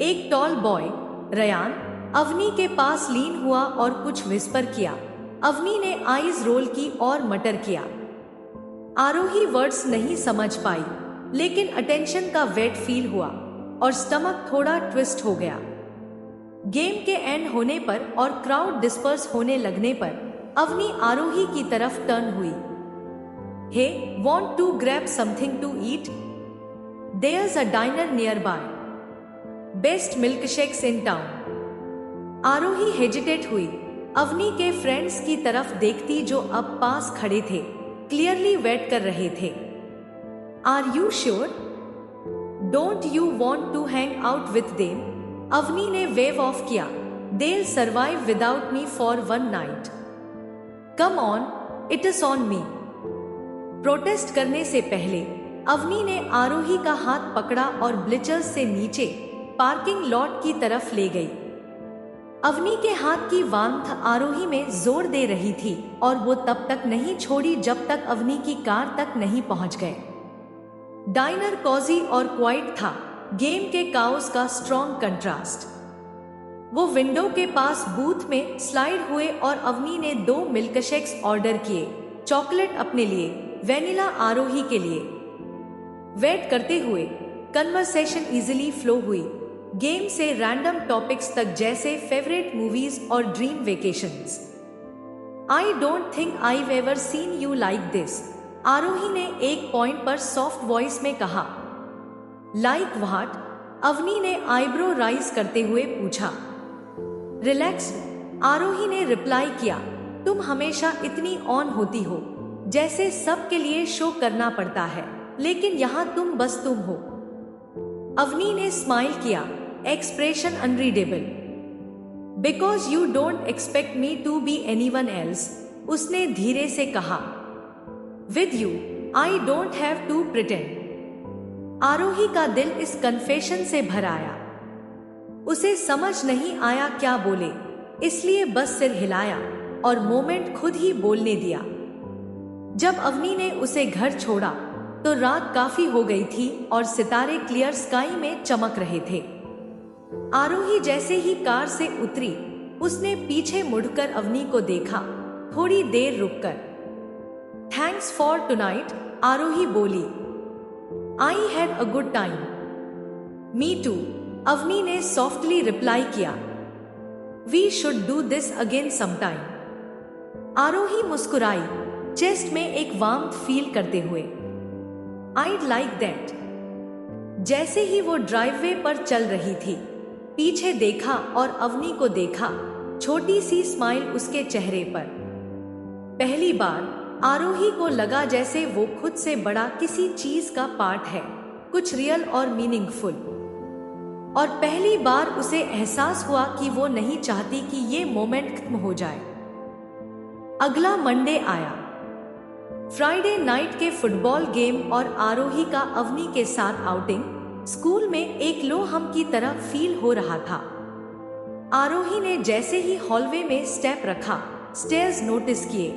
एक टॉल बॉय, रयान, अवनी के पास लीन हुआ और कुछ विस्पर किया। अवनी ने आईज रोल की और मटर किया। आरोही वर्ड्स नहीं समझ पाई, लेकिन अटेंशन का वेट फील हुआ और स्टमक थोड़ा ट्विस्ट हो गया। गेम के एंड होने पर और क्राउड डिस्पर्स होने लगने पर अवनी आरोही की तरफ टर्न हुई। हे, want to grab something to eat? There's a diner nearby. Best milkshakes in town. Arohi hesitate हुई। अवनी के फ्रेंड्स की तरफ देखती जो अब पास खड़े थे, क्लियरली वेट कर रहे थे। Are you sure? Don't you want to hang out with them? Avni ने वेव ऑफ किया। They'll survive without me for one night. Come on, it is on me. Protest करने से पहले अवनी ने आरोही का हाथ पकड़ा और ब्लिचर्स से नीचे पार्किंग लॉट की तरफ ले गई। अवनी के हाथ की वार्मथ आरोही में जोर दे रही थी और वो तब तक नहीं छोड़ी जब तक अवनी की कार तक नहीं पहुंच गए। डाइनर कॉजी और क्वाइट था, गेम के काओस का स्ट्रॉन्ग कंट्रास्ट। वो विंडो के पास बूथ में स्लाइड हुए और अवनी ने 2 मिल्कशेक्स ऑर्डर किए, चॉकलेट अपने लिए, वेनिला आरोही के लिए। वेट करते हुए कन्वर्सेशन इजीली फ्लो हुई, गेम से रैंडम टॉपिक्स तक जैसे फेवरेट मूवीज और dream vacations. I don't think I've ever seen you like this, Aarohi ने एक पॉइंट पर सॉफ्ट वॉइस में कहा। Like what? अवनी ने आईब्रो राइज करते हुए पूछा। रिलैक्स, आरोही ने रिप्लाई किया। तुम हमेशा इतनी ऑन होती हो, जैसे सबके लिए शो करना पड़ता है, लेकिन यहाँ तुम बस तुम हो। अवनी ने स्माइल किया, expression unreadable. Because you don't expect me to be anyone else, उसने धीरे से कहा। With you I don't have to pretend. Aarohi का दिल इस कन्फेशन से भर आया। उसे समझ नहीं आया क्या बोले, इसलिए बस सिर हिलाया और मोमेंट खुद ही बोलने दिया। जब अवनी ने उसे घर छोड़ा तो रात काफी हो गई थी और सितारे क्लियर स्काई में चमक रहे थे। आरोही जैसे ही कार से उतरी, उसने पीछे मुड़कर अवनी को देखा, थोड़ी देर रुककर। थैंक्स फॉर टुनाइट, आरोही बोली। I had a good time. Me too, Avni ने सॉफ्टली रिप्लाई किया। We should do this again sometime. Aarohi मुस्कुराई, चेस्ट में एक वार्मथ फील करते हुए। I'd like that। जैसे ही वो ड्राइववे पर चल रही थी, पीछे देखा और अवनी को देखा, छोटी सी स्माइल उसके चेहरे पर। पहली बार आरोही को लगा जैसे वो खुद से बड़ा किसी चीज का पार्ट है, कुछ रियल और मीनिंगफुल। और पहली बार उसे एहसास हुआ कि वो नहीं चाहती कि ये मोमेंट खत्म हो जाए। अगला मंडे आया। फ्राइडे नाइट के फुटबॉल गेम और आरोही का अवनी के साथ आउटिंग स्कूल में एक लो हम की तरह फील हो रहा था। आरोही ने जैसे ही हॉलवे में स्टेप रखा, स्टेयर्स नोटिस किए।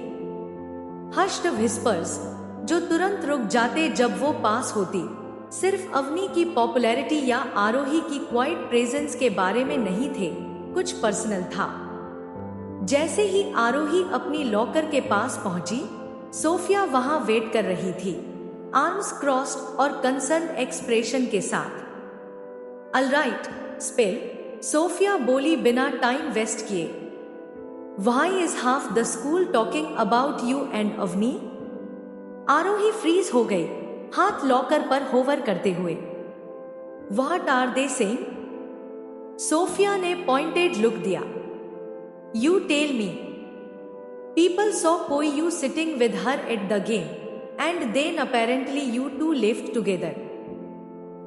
हश्ड व्हिस्पर्स जो तुरंत रुक जाते जब वो पास होती, सिर्फ अवनी की पॉपुलैरिटी या आरोही की क्वाइट प्रेजेंस के बारे में नहीं थे, कुछ पर्सनल था। जैसे ही आरोही अपनी लॉकर के पास पहुंची, सोफिया वहां वेट कर रही थी, आर्म्स क्रॉस्ड और कंसर्न एक्सप्रेशन के साथ। ऑलराइट, स्पेल, सोफिया बोली बिना टाइम वेस्ट किए। Why is half the school talking about you and Avni? Arohi freeze हो गई, हाथ लॉकर पर होवर करते हुए। What are they saying? Sophia ने पॉइंटेड लुक दिया। You tell me. People saw Koyu sitting with her at the game, and then apparently you two left together.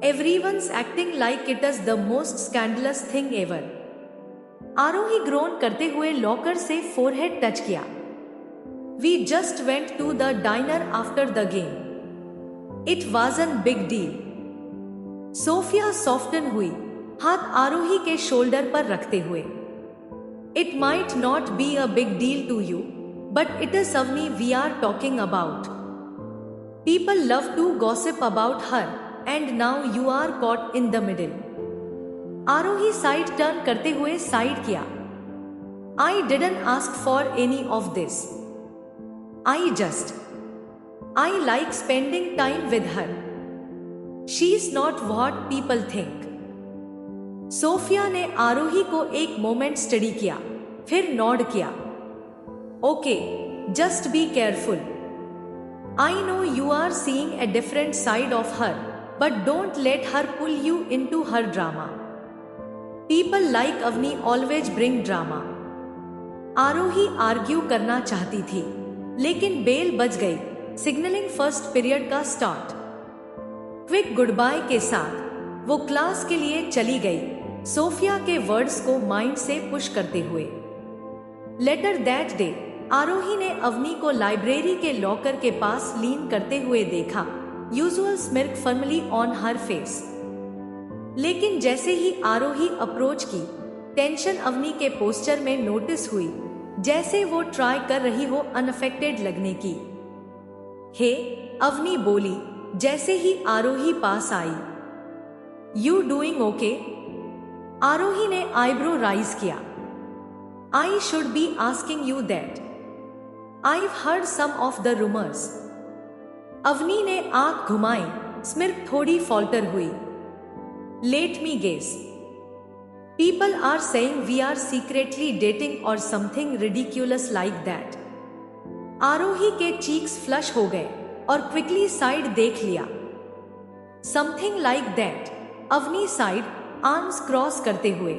Everyone's acting like it is the most scandalous thing ever. Aarohi grown करते हुए locker से forehead touch किया। We just went to the diner after the game. It wasn't big deal. Sophia soften हुई, हाथ आरोही के shoulder पर रखते हुए। It might not be a big deal to you, but it is Avni we are talking about. People love to gossip about her, and now you are caught in the middle. Arohi side turn करते हुए side किया। I didn't ask for any of this. I like spending time with her. She is not what people think. Sophia ने आरोही को एक moment study किया, फिर nod किया। Okay, just be careful. I know you are seeing a different side of her, but don't let her pull you into her drama. People like Avni always bring drama. Arohi argue करना चाहती थी, लेकिन bell बज गई, signaling first period का start. Quick goodbye के साथ वो क्लास के लिए चली गई, सोफिया के वर्ड्स को माइंड से पुश करते हुए। लेटर दैट डे आरोही ने अवनी को लाइब्रेरी के लॉकर के पास लीन करते हुए देखा, usual smirk firmly on her face. लेकिन जैसे ही आरोही अप्रोच की, टेंशन अवनी के पोस्चर में नोटिस हुई, जैसे वो ट्राई कर रही हो अनअफेक्टेड लगने की। हे, अवनी बोली जैसे ही आरोही पास आई। You doing okay? आरोही ने आईब्रो राइज किया। I should be asking you that. I've heard some of the rumors. Avni ने आंख घुमाई, स्मिर्क थोड़ी फॉल्टर हुई। Let me guess. People are saying we are secretly dating or something ridiculous like that. आरोही के cheeks flush हो गए और क्विकली साइड देख लिया। Something like that. Avni side, arms cross करते हुए।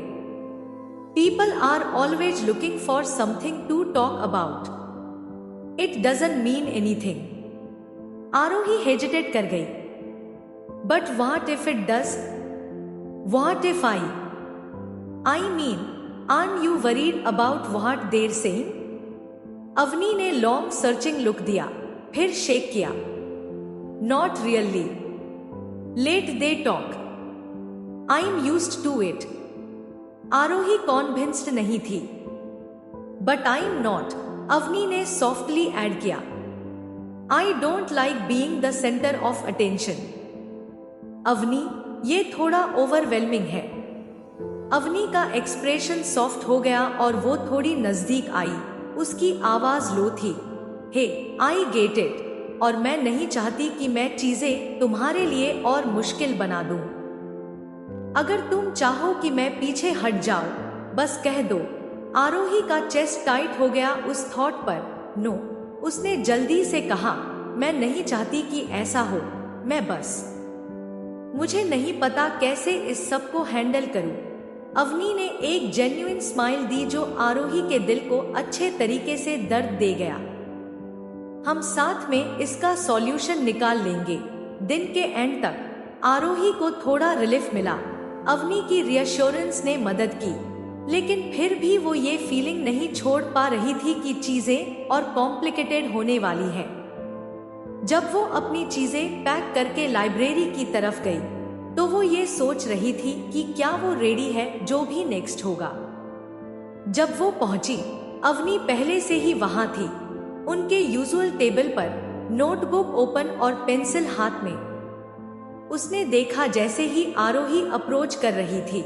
People are always looking for something to talk about. It doesn't mean anything. Arohi hesitate कर गई। But what if it does? What if I mean, aren't you worried about what they're saying? Avani ने long searching look दिया, फिर shake किया। Not really. Let they talk. I'm used to it. Aarohi convinced नहीं थी। But I'm not. Avani ने softly add किया। I don't like being the centre of attention. Avni, ये थोड़ा ओवरवेलमिंग है। अवनी का एक्सप्रेशन सॉफ्ट हो गया और वो थोड़ी नजदीक आई, उसकी आवाज लो थी। हे, आई गेट इट, और मैं नहीं चाहती कि मैं चीजें तुम्हारे लिए और मुश्किल बना दूं। अगर तुम चाहो कि मैं पीछे हट जाऊं, बस कह दो। आरोही का चेस्ट टाइट हो गया उस थॉट पर। नो, उसने जल्दी से कहा, मैं नहीं चाहती कि ऐसा हो, मैं बस, मुझे नहीं पता कैसे इस सब को हैंडल करूं। अवनी ने एक जेन्युइन स्माइल दी जो आरोही के दिल को अच्छे तरीके से दर्द दे गया। हम साथ में इसका सॉल्यूशन निकाल लेंगे। दिन के एंड तक आरोही को थोड़ा रिलीफ मिला। अवनी की रियश्योरेंस ने मदद की, लेकिन फिर भी वो ये फीलिंग नहीं छोड़ पा रही थी कि चीजें और कॉम्प्लिकेटेड होने वाली है। जब वो अपनी चीजें पैक करके लाइब्रेरी की तरफ गई, तो वो ये सोच रही थी कि क्या वो रेडी है जो भी नेक्स्ट होगा। जब वो पहुंची, अवनी पहले से ही वहां थी, उनके यूजुअल टेबल पर, नोटबुक ओपन और पेंसिल हाथ में। उसने देखा जैसे ही आरोही अप्रोच कर रही थी,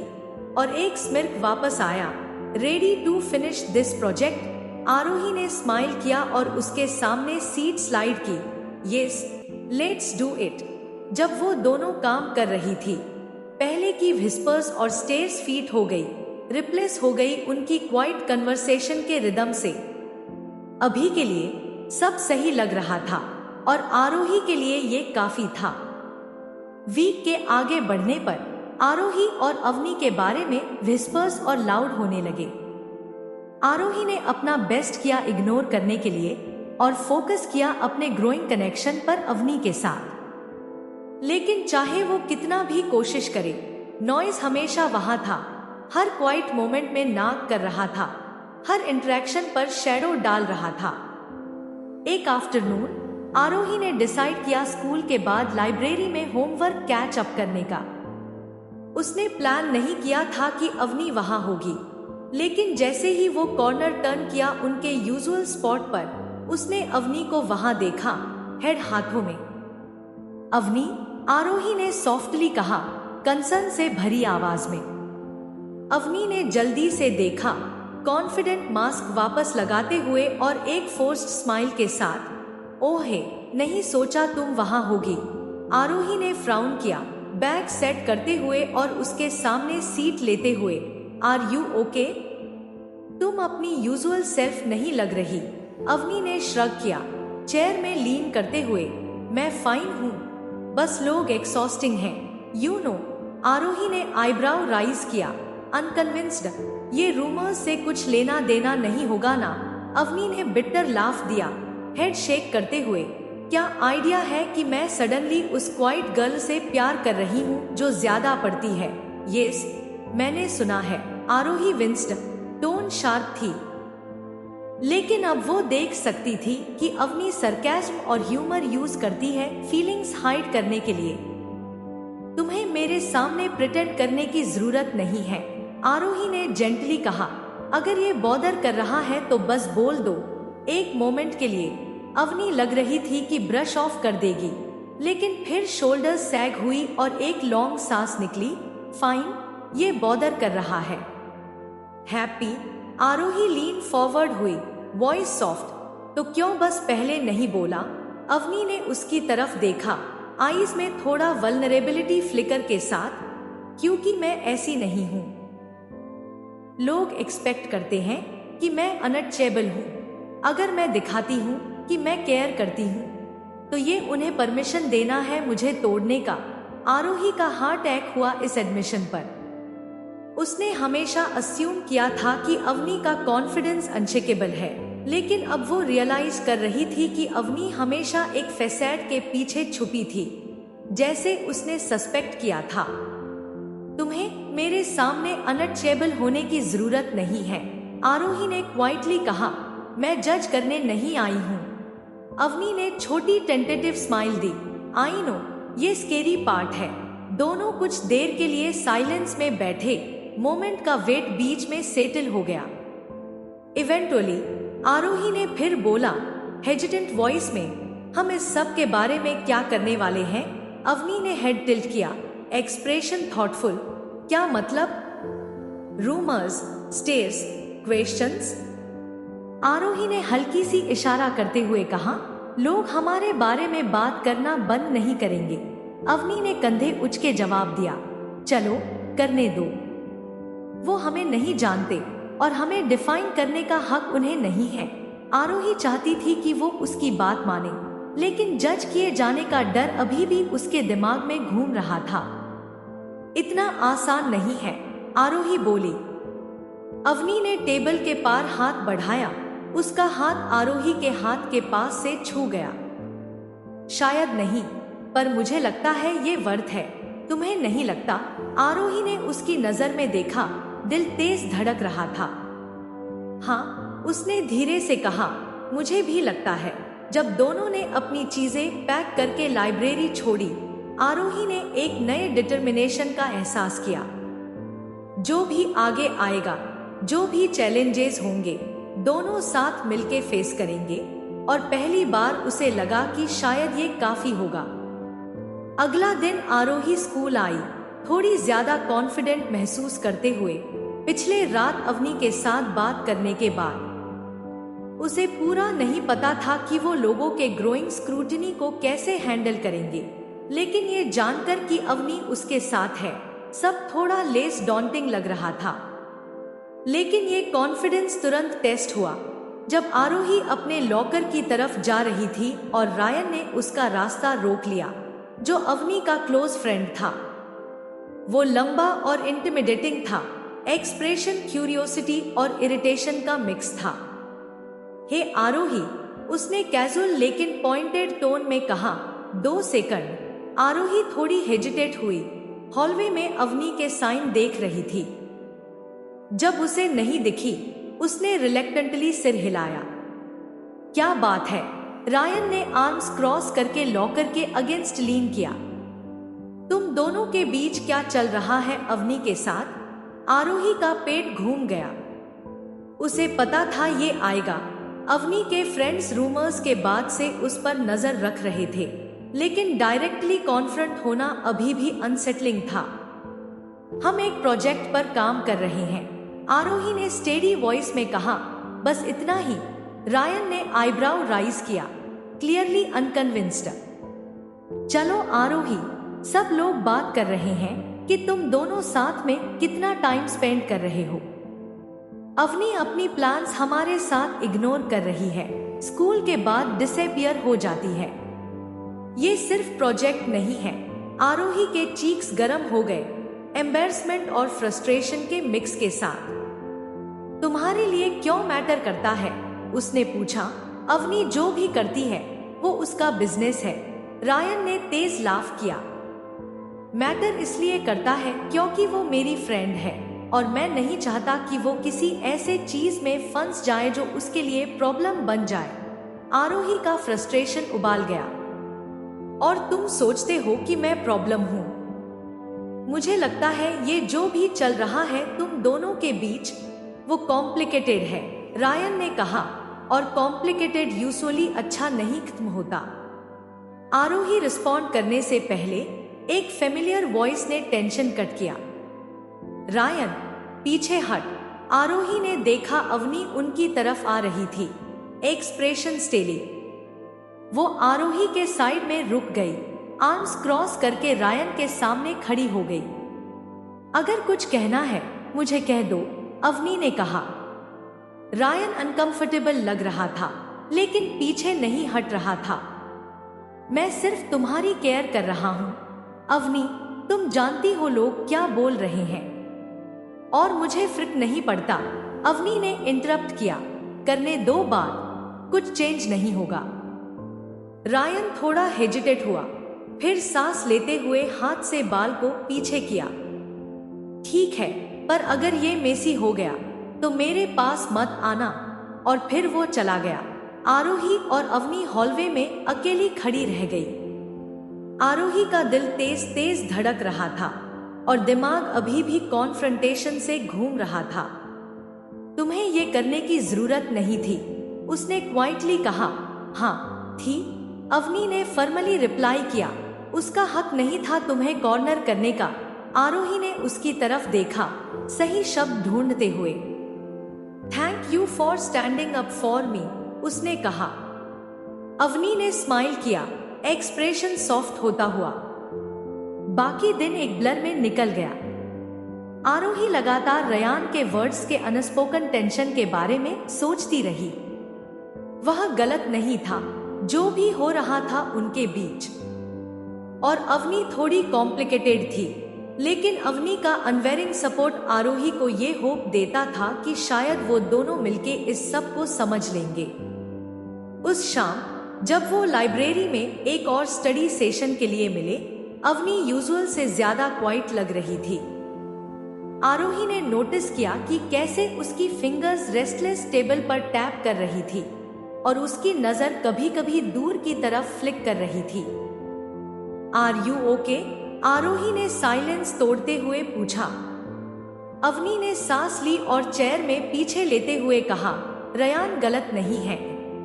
और एक स्मिर्क वापस आया। Ready to finish this project? Aarohi ने स्माइल किया और उसके सामने सीट स्लाइड की। Yes, let's do it. जब वो दोनों काम कर रही थी, पहले की विस्पर्स और स्टेयर्स फीट हो गई, रिप्लेस हो गई उनकी क्वाइट कन्वर्सेशन के रिदम से। अभी के लिए सब सही लग रहा था, और आरोही के लिए ये काफी था। वीक के आगे बढ़ने पर आरोही और अवनी के बारे में विस्पर्स और लाउड होने लगे। आरोही ने अपना बेस्ट किया इग्नोर करने के लिए, और फोकस किया अपने ग्रोइंग कनेक्शन पर अवनी के साथ। लेकिन चाहे वो कितना भी कोशिश करे, नॉइज हमेशा वहां था। हर क्वाइट मोमेंट में नाक कर रहा था, हर इंटरेक्शन पर शैडो डाल रहा था। एक आफ्टरनून आरोही ने डिसाइड किया स्कूल के बाद लाइब्रेरी में होमवर्क कैच अप करने का। उसने प्लान नहीं किया था कि अवनी वहां होगी, लेकिन जैसे ही वो कॉर्नर टर्न किया उनके यूजुअल स्पॉट पर, उसने अवनी को वहां देखा, हेड हाथों में। अवनी, आरोही ने सॉफ्टली कहा, कंसर्न से भरी आवाज में। अवनी ने जल्दी से देखा, कॉन्फिडेंट मास्क वापस लगाते हुए और एक फोर्स्ड स्माइल के साथ। ओहे, नहीं सोचा तुम वहां होगी। आरोही ने फ्राउन किया, बैग सेट करते हुए और उसके सामने सीट लेते हुए। Are you okay? तुम अपनी यूजुअल सेल्फ नहीं लग रही। अवनी ने श्रग किया, चेयर में लीन करते हुए। मैं फाइन हूँ, बस लोग एक्सॉस्टिंग हैं, यू नो। आरोही ने आईब्राउ राइज किया, अनकन्विंस्ड। ये रूमर्स से कुछ लेना देना नहीं होगा ना? अवनी ने बिटर लाफ दिया, हेड शेक करते हुए। क्या आइडिया है कि मैं सडनली उस क्वाइट गर्ल से प्यार कर रही हूँ जो ज्यादा पढ़ती है? यस, मैंने सुना है। आरोही विंस्ड, टोन शार्प थी, लेकिन अब वो देख सकती थी कि अवनी सरकास्म और ह्यूमर यूज करती है फीलिंग्स हाइड करने के लिए। तुम्हें मेरे सामने प्रिटेंड करने की जरूरत नहीं है, आरोही ने जेंटली कहा। अगर ये बॉदर कर रहा है तो बस बोल दो। एक मोमेंट के लिए अवनी लग रही थी कि ब्रश ऑफ कर देगी, लेकिन फिर शोल्डर सैग हुई और एक लॉन्ग सांस निकली। फाइन, ये बॉदर कर रहा है। हैप्पी? आरोही लीन फॉरवर्ड हुई, वॉइस सॉफ्ट। तो क्यों बस पहले नहीं बोला? अवनी ने उसकी तरफ देखा, आईज में थोड़ा वल्नरेबिलिटी फ्लिकर के साथ। क्योंकि मैं ऐसी नहीं हूं। लोग एक्सपेक्ट करते हैं कि मैं अनटचेबल हूं। अगर मैं दिखाती हूं कि मैं केयर करती हूं, तो ये उन्हें परमिशन देना है मुझे तोड़ने का। आरोही का हार्ट अटैक हुआ इस एडमिशन पर। उसने हमेशा अस्यूम किया था कि अवनी का कॉन्फिडेंस अनशेकेबल है, लेकिन अब वो रियलाइज कर रही थी कि अवनी हमेशा एक फैसाड के पीछे छुपी थी, जैसे उसने सस्पेक्ट किया था। तुम्हें मेरे सामने अनटचेबल होने की जरूरत नहीं है, आरोही ने क्वाइटली कहा। मैं जज करने नहीं आई हूँ। अवनी ने छोटी tentative smile the. I know, ये स्केरी पार्ट है। दोनों कुछ देर के लिए साइलेंस में बैठे। मोमेंट का वेट बीच में सेटल हो गया। इवेंटुअली आरोही ने फिर बोला, हेजिटेंट वॉइस में, हम इस सब के बारे में क्या करने वाले हैं? अवनी ने हेड टिल्ट किया, एक्सप्रेशन थॉटफुल। क्या मतलब? Rumours, stairs, questions? आरोही ने हल्की सी इशारा करते हुए कहा, लोग हमारे बारे में बात करना बंद नहीं करेंगे। अवनी ने कंधे उचके जवाब दिया, चलो करने दो। वो हमें नहीं जानते और हमें डिफाइन करने का हक उन्हें नहीं है। आरोही चाहती थी कि वो उसकी बात माने, लेकिन जज किए जाने का डर अभी भी उसके दिमाग में घूम रहा था। इतना आसान नहीं है, आरोही बोली। अवनी ने टेबल के पार हाथ बढ़ाया। उसका हाथ आरोही के हाथ के पास से छू गया। शायद नहीं, पर मुझे लगता है ये वर्थ है। तुम्हें नहीं लगता? आरोही ने उसकी नजर में देखा। दिल तेज धड़क रहा था। हाँ, उसने धीरे से कहा, मुझे भी लगता है। जब दोनों ने अपनी चीजें पैक करके लाइब्रेरी छोड़ी, आरोही ने एक नए डिटर्मिनेशन का एहसास किया। जो भी आगे आएगा, जो भी चैलेंजेस होंगे, दोनों साथ मिलके फेस करेंगे। और पहली बार उसे लगा कि शायद ये काफी होगा। अगला दिन आरोही स्कूल आई, थोड़ी ज्यादा कॉन्फिडेंट महसूस करते हुए। पिछले रात अवनी के साथ बात करने के बाद उसे पूरा नहीं पता था कि वो लोगों के ग्रोइंग स्क्रूटिनी को कैसे हैंडल करेंगे, लेकिन ये जानकर कि अवनी उसके साथ है, सब थोड़ा लेस डॉन्टिंग लग रहा था। लेकिन ये कॉन्फिडेंस तुरंत टेस्ट हुआ जब आरोही अपने लॉकर की तरफ जा रही थी और रायन ने उसका रास्ता रोक लिया, जो अवनी का क्लोज फ्रेंड था। वो लंबा और इंटिमिडेटिंग था, एक्सप्रेशन क्यूरियोसिटी और इरिटेशन का मिक्स था। हे आरोही, उसने कैजुअल लेकिन पॉइंटेड टोन में कहा। 2 सेकंड। आरोही थोड़ी हेजिटेट हुई। हॉलवे में अवनी के साइन देख रही थी। जब उसे नहीं दिखी, उसने रिलेक्टेंटली सिर हिलाया। क्या बात है? रायन ने आर्म्स क्रॉस करके लॉकर के अगेंस्ट लीन किया। तुम दोनों के बीच क्या चल रहा है अवनी के साथ? आरोही का पेट घूम गया। उसे पता था ये आएगा। अवनी के फ्रेंड्स रूमर्स के बाद से उस पर नजर रख रहे थे, लेकिन डायरेक्टली कॉन्फ्रंट होना अभी भी अनसेटलिंग था। हम एक प्रोजेक्ट पर काम कर रहे हैं, आरोही ने स्टेडी वॉइस में कहा। बस इतना ही? रायन ने आईब्राउ राइज किया, क्लियरली अनकन्विंस्ड। चलो आरोही, सब लोग बात कर रहे हैं कि तुम दोनों साथ में कितना टाइम स्पेंड कर रहे हो। अवनी अपनी प्लान्स हमारे साथ इग्नोर कर रही है, स्कूल के बाद डिसअपियर हो जाती है। ये सिर्फ प्रोजेक्ट नहीं है। आरोही के चीक्स गर्म हो गए, एम्बैरसमेंट और फ्रस्ट्रेशन के मिक्स के साथ। तुम्हारे लिए क्यों मैटर करता है? उसने पूछा। अवनी जो भी करती है वो उसका बिजनेस है। रायन ने तेज लाफ किया। मैटर इसलिए करता है क्योंकि वो मेरी फ्रेंड है और मैं नहीं चाहता कि वो किसी ऐसे चीज में फंस जाए जो उसके लिए प्रॉब्लम बन जाए। आरोही का फ्रस्ट्रेशन उबाल गया। और तुम सोचते हो कि मैं प्रॉब्लम हूं? मुझे लगता है ये जो भी चल रहा है तुम दोनों के बीच, वो कॉम्प्लिकेटेड है, रायन ने कहा। और कॉम्प्लिकेटेड यूजुअली अच्छा नहीं खत्म होता। आरोही रिस्पॉन्ड करने से पहले एक फेमिलियर वॉइस ने टेंशन कट किया। रायन, पीछे हट। आरोही ने देखा अवनी उनकी तरफ आ रही थी, एक्सप्रेशन स्टेली। वो आरोही के साइड में रुक गई, आर्म्स क्रॉस करके रायन के सामने खड़ी हो गई। अगर कुछ कहना है मुझे कह दो, अवनी ने कहा। रायन अनकंफर्टेबल लग रहा था लेकिन पीछे नहीं हट रहा था। मैं सिर्फ तुम्हारी केयर कर रहा हूं अवनी, तुम जानती हो लोग क्या बोल रहे हैं और मुझे फर्क नहीं पड़ता। अवनी ने इंटरप्ट किया। करने दो बात, कुछ चेंज नहीं होगा। रायन थोड़ा हेजिटेट हुआ, फिर सांस लेते हुए हाथ से बाल को पीछे किया। ठीक है, पर अगर ये मेसी हो गया तो मेरे पास मत आना। और फिर वो चला गया। आरोही और अवनी हॉलवे में अकेली खड़ी रह गई। आरोही का दिल तेज तेज धड़क रहा था और दिमाग अभी भी कॉन्फ्रंटेशन से घूम रहा था। तुम्हें ये करने की जरूरत नहीं थी, उसने क्वाइटली कहा। हाँ थी, अवनी ने फॉर्मली रिप्लाई किया। उसका हक नहीं था तुम्हें कॉर्नर करने का। आरोही ने उसकी तरफ देखा, सही शब्द ढूंढते हुए। Thank you for standing up for me, उसने कहा। अवनी ने स्माइल किया, एक्सप्रेशन सॉफ्ट होता हुआ। बाकी दिन एक ब्लर में निकल गया। आरोही लगातार रयान के वर्ड्स के अनस्पोकन टेंशन के बारे में सोचती रही। वह गलत नहीं था जो भी हो रहा था उनके बीच, और अवनी थोड़ी कॉम्प्लिकेटेड थी, लेकिन अवनी का अनवेयरिंग सपोर्ट आरोही को ये होप देता था कि शायद वो दोनों मिलके इस सब को समझ लेंगे। उस शाम जब वो लाइब्रेरी में एक और स्टडी सेशन के लिए मिले, अवनी यूजुअल से ज्यादा क्वाइट लग रही थी। आरोही ने नोटिस किया कि कैसे उसकी फिंगर्स रेस्टलेस टेबल पर टैप कर रही थी और उसकी नजर कभी कभी दूर की तरफ फ्लिक कर रही थी। Are you okay? आरोही ने साइलेंस तोड़ते हुए पूछा। अवनी ने सांस ली और चेयर में पीछे लेते हुए कहा, रयान गलत नहीं है,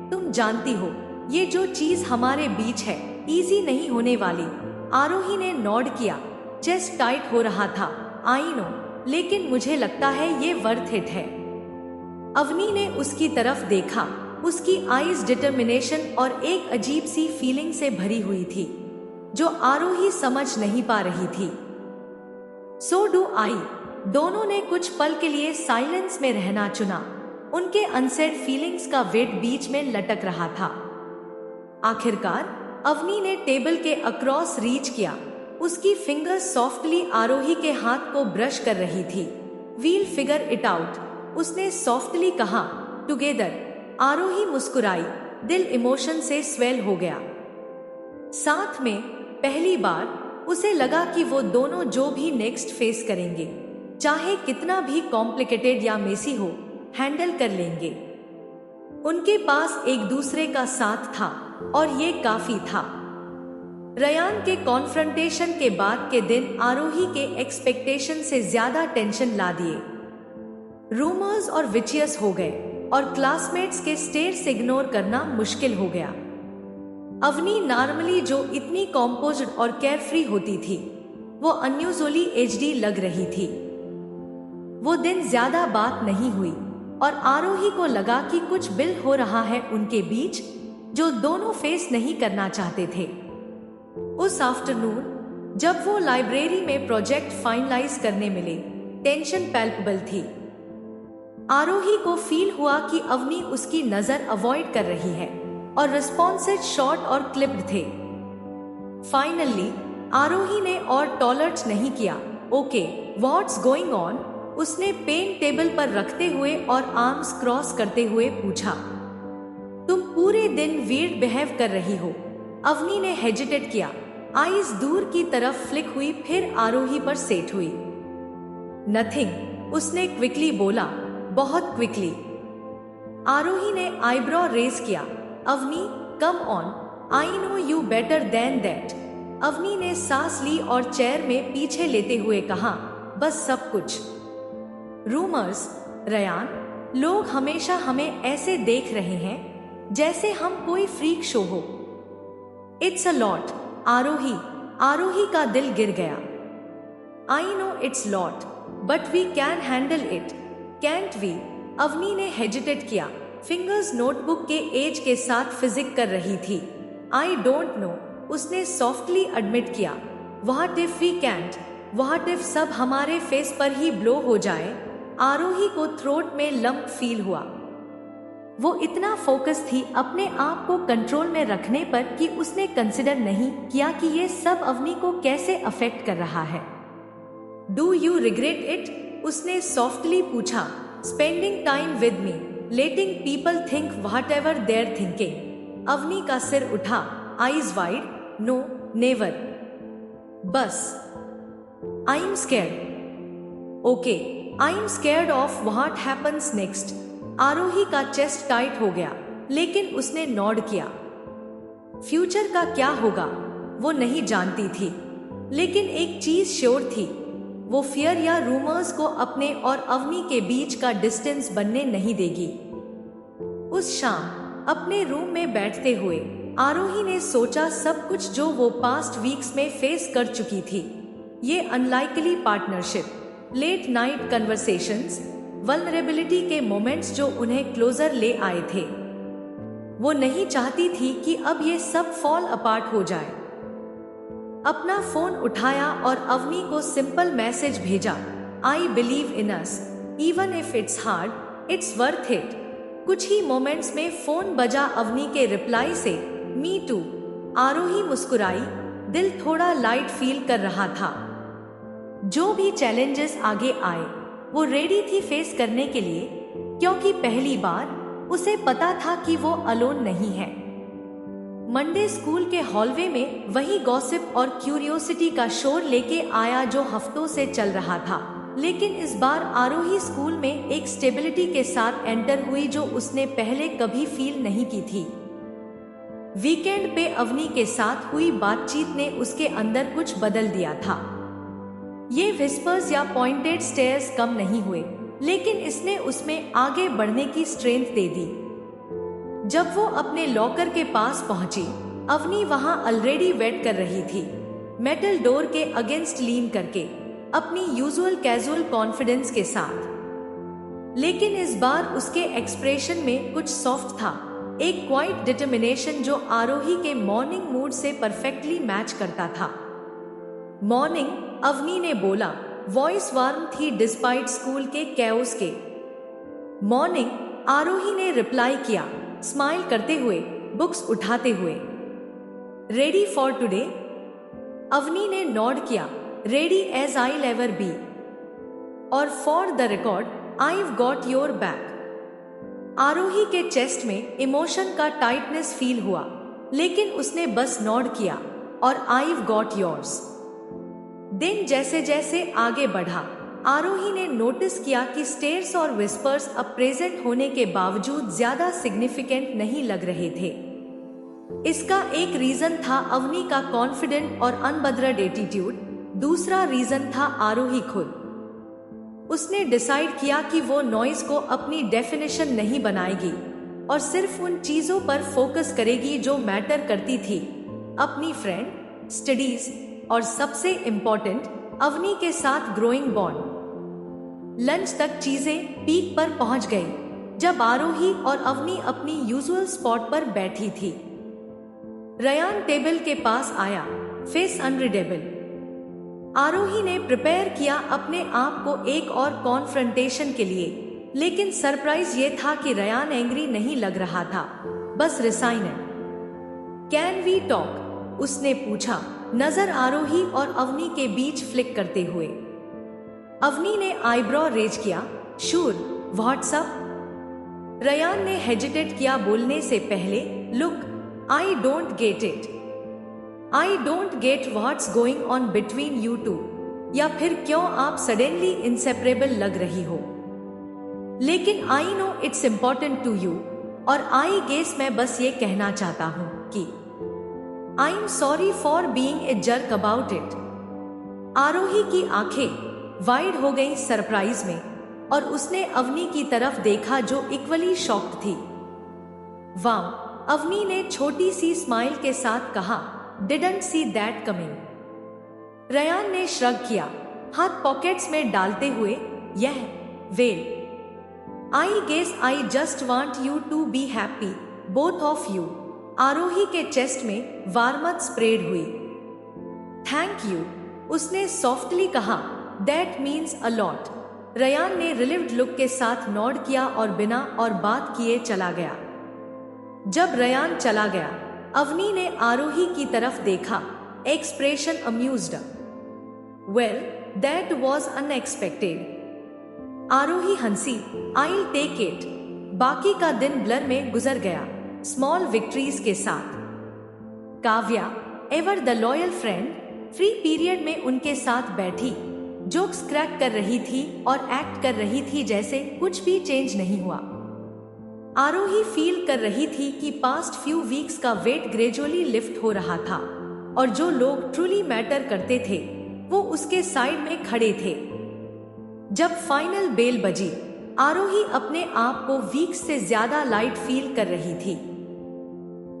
तुम जानती हो ये जो चीज हमारे बीच है इजी नहीं होने वाली। आरोही ने नॉड किया, चेस्ट टाइट हो रहा था। आई नो, लेकिन मुझे लगता है ये वर्थ इट है। अवनी ने उसकी तरफ देखा, उसकी आईज डिटर्मिनेशन और एक अजीब सी फीलिंग से भरी हुई थी जो आरोही समझ नहीं पा रही थी। So do I. दोनों ने कुछ पल के लिए साइलेंस में रहना चुना। उनके अनसेड फीलिंग्स का वेट बीच में लटक रहा था। आखिरकार अवनी ने टेबल के अक्रॉस रीच किया। उसकी फिंगर्स सॉफ्टली आरोही के हाथ को ब्रश कर रही थी। वील फिगर इट आउट, उसने सॉफ्टली कहा। टुगेदर। आरोही मुस्कुराई, दिल इमोशन से स्वेल हो गया। साथ में पहली बार उसे लगा कि वो दोनों जो भी नेक्स्ट फेस करेंगे, चाहे कितना भी कॉम्प्लिकेटेड या मेसी हो, हैंडल कर लेंगे। उनके पास एक दूसरे का साथ था और ये काफी था। रयान के कॉन्फ्रंटेशन के बाद के दिन आरोही के एक्सपेक्टेशन से ज्यादा टेंशन ला दिए। रूमर्स और विचियस हो गए और क्लासमेट्स के स्टेयर्स इग्नोर करना मुश्किल हो गया। अवनी नॉर्मली जो इतनी कॉम्पोज्ड और केयरफ्री होती थी, वो अनयूजुअली एचडी लग रही थी। वो दिन ज्यादा बात नहीं हुई और आरोही को लगा कि कुछ बिल हो रहा है उनके बीच, जो दोनों फेस नहीं करना चाहते थे। उस आफ्टरनून जब वो लाइब्रेरी में प्रोजेक्ट फाइनलाइज करने मिले, टेंशन पैल्पेबल थी। आरोही को फील हुआ कि अवनी उसकी नजर अवॉइड कर रही है और रिस्पॉन्सेज शॉर्ट और क्लिप्ड थे। फाइनली आरोही ने और टॉलरेट नहीं किया। Okay, what's going on? उसने पेन टेबल पर रखते हुए और आर्म्स क्रॉस करते हुए पूछा। तुम पूरे दिन वियर्ड बिहेव कर रही हो। अवनी ने हेजिटेट किया। आईज दूर की तरफ फ्लिक हुई, फिर आरोही पर सेट हुई। नथिंग, उसने क्विकली बोला, बहुत क्विकली। आरोही ने आईब्रो रेज किया। Avni, come on, I know you better than that. Avni ने सांस ली और चेयर में पीछे लेते हुए कहा, बस सब कुछ। रूमर्स, रयान, लोग हमेशा हमें ऐसे देख रहे हैं जैसे हम कोई फ्रीक शो हो। इट्स अ लॉट, आरोही का दिल गिर गया। I know it's lot, but we can handle it, can't we? Avni ने हेजिटेट किया, फिंगर्स नोटबुक के एज के साथ फिजिक कर रही थी। आई डोंट नो, उसने सॉफ्टली एडमिट किया। What if we can't? What if सब हमारे फेस पर ही ब्लो हो जाए? आरोही को थ्रोट में लंप फील हुआ। वो इतना फोकस थी अपने आप को कंट्रोल में रखने पर कि उसने कंसिडर नहीं किया कि ये सब अवनी को कैसे अफेक्ट कर रहा है। Do you regret it? उसने सॉफ्टली पूछा। Spending time with me, letting people think whatever they're thinking. Avni का सिर उठा, आईज वाइड। No, never. बस I am scared. Okay, I am scared of what happens next. Aarohi का chest tight हो गया, लेकिन उसने नॉड किया। फ्यूचर का क्या होगा वो नहीं जानती थी, लेकिन एक चीज श्योर थी, वो फियर या रूमर्स को अपने और अवनी के बीच का डिस्टेंस बनने नहीं देगी। उस शाम अपने रूम में बैठते हुए आरोही ने सोचा सब कुछ जो वो पास्ट वीक्स में फेस कर चुकी थी। ये unlikely partnership, late night conversations, vulnerability के मोमेंट्स जो उन्हें क्लोजर ले आए थे। वो नहीं चाहती थी कि अब ये सब फॉल अपार्ट हो जाए। अपना फोन उठाया और अवनी को सिंपल मैसेज भेजा, I believe in us, even if it's hard, it's worth it. कुछ ही मोमेंट्स में फोन बजा अवनी के रिप्लाई से, मी टू। आरोही मुस्कुराई, दिल थोड़ा लाइट फील कर रहा था। जो भी चैलेंजेस आगे आए वो रेडी थी फेस करने के लिए, क्योंकि पहली बार उसे पता था कि वो अलोन नहीं है। मंडे स्कूल के हॉलवे में वही गॉसिप और क्यूरियोसिटी का शोर लेके आया जो हफ्तों से चल रहा था, लेकिन इस बार आरोही स्कूल में एक स्टेबिलिटी के साथ एंटर हुई जो उसने पहले कभी फील नहीं की थी। वीकेंड पे अवनी के साथ हुई बातचीत ने उसके अंदर कुछ बदल दिया था। ये विस्पर्स या पॉइंटेड स्टेयर्स कम नहीं हुए, लेकिन इसने उसमें आगे बढ़ने की स्ट्रेंथ दे दी। जब वो अपने लॉकर के पास पहुंची, अवनी वहां ऑलरेडी वेट कर रही थी, मेटल डोर के अगेंस्ट लीन करके, अपनी यूजुअल कैजुअल कॉन्फिडेंस के साथ। लेकिन इस बार उसके एक्सप्रेशन में कुछ सॉफ्ट था, एक क्वाइट डिटर्मिनेशन जो आरोही के मॉर्निंग मूड से परफेक्टली मैच करता था। मॉर्निंग, अवनी ने बोला, वॉइस वार्म थी डिस्पाइट स्कूल के कैओस के। मॉर्निंग, आरोही ने रिप्लाई किया, स्माइल करते हुए, बुक्स उठाते हुए। Ready for today? अवनी ने नॉड किया, ready as I'll ever be, और for the record, I've got your back. Aarohi के चेस्ट में इमोशन का टाइटनेस फील हुआ, लेकिन उसने बस नॉड किया और आईव गॉट योर्स। दिन जैसे जैसे आगे बढ़ा, आरोही ने नोटिस किया कि स्टेयर्स और विस्पर्स अब प्रेजेंट होने के बावजूद ज्यादा सिग्निफिकेंट नहीं लग रहे थे। इसका एक रीजन था अवनी का कॉन्फिडेंट और अनबदरड एटीट्यूड, दूसरा रीजन था आरोही खुद। उसने डिसाइड किया कि वो नॉइज को अपनी डेफिनेशन नहीं बनाएगी और सिर्फ उन चीजों पर फोकस करेगी जो मैटर करती थी, अपनी फ्रेंड, स्टडीज और सबसे इम्पोर्टेंट, अवनी के साथ ग्रोइंग बॉन्ड। लंच तक चीजें पीक पर पहुंच गई जब आरोही और अवनी अपनी यूजुअल स्पॉट पर बैठी थी। रयान टेबल के पास आया, फेस अनरीडेबल। आरोही ने प्रिपेयर किया अपने आप को एक और कॉन्फ्रंटेशन के लिए, लेकिन सरप्राइज ये था कि रयान एंग्री नहीं लग रहा था, बस रिसाइनेड। Can we talk? उसने पूछा, नजर आरोही और अवनी के बीच फ्लिक करते हुए। अवनी ने आईब्रो रेज किया, श्योर, व्हाट्स अप? रयान ने हेजिटेट किया बोलने से पहले। Look, I don't get it. I don't get what's going on between you two. या फिर क्यों आप सडनली इंसेपरेबल लग रही हो? लेकिन I know it's important to you, और आई गेस मैं बस ये कहना चाहता हूं कि I am sorry for being a jerk about it. Aarohi की आंखें वाइड हो गईं सरप्राइज में, और उसने अवनी की तरफ देखा जो इक्वली शॉक्ड थी। वाह, अवनी ने छोटी सी स्माइल के साथ कहा, didn't see that coming. Ryan ने श्रग किया, हाथ पॉकेट्स में डालते हुए। Yeah well, I guess I just want you to be happy, both of you. Aarohi के चेस्ट में वार्मथ स्प्रेड हुई। थैंक यू, उसने सॉफ्टली कहा, that means a lot. Ryan ने रिलीव्ड लुक के साथ नॉड किया और बिना और बात किए चला गया। जब रयान चला गया, अवनी ने आरोही की तरफ देखा, expression amused. Well, that was unexpected. Aarohi हंसी, I'll टेक इट। बाकी का दिन ब्लर में गुजर गया, स्मॉल विक्ट्रीज के साथ। Kavya, ever the loyal friend, free period में उनके साथ बैठी, जोक्स क्रैक कर रही थी और एक्ट कर रही थी जैसे कुछ भी चेंज नहीं हुआ। आरोही फील कर रही थी कि पास्ट फ्यू वीक्स का वेट ग्रेजुअली लिफ्ट हो रहा था, और जो लोग ट्रूली मैटर करते थे वो उसके साइड में खड़े थे। जब फाइनल बेल बजी, आरोही अपने आप को वीक्स से ज्यादा लाइट फील कर रही थी।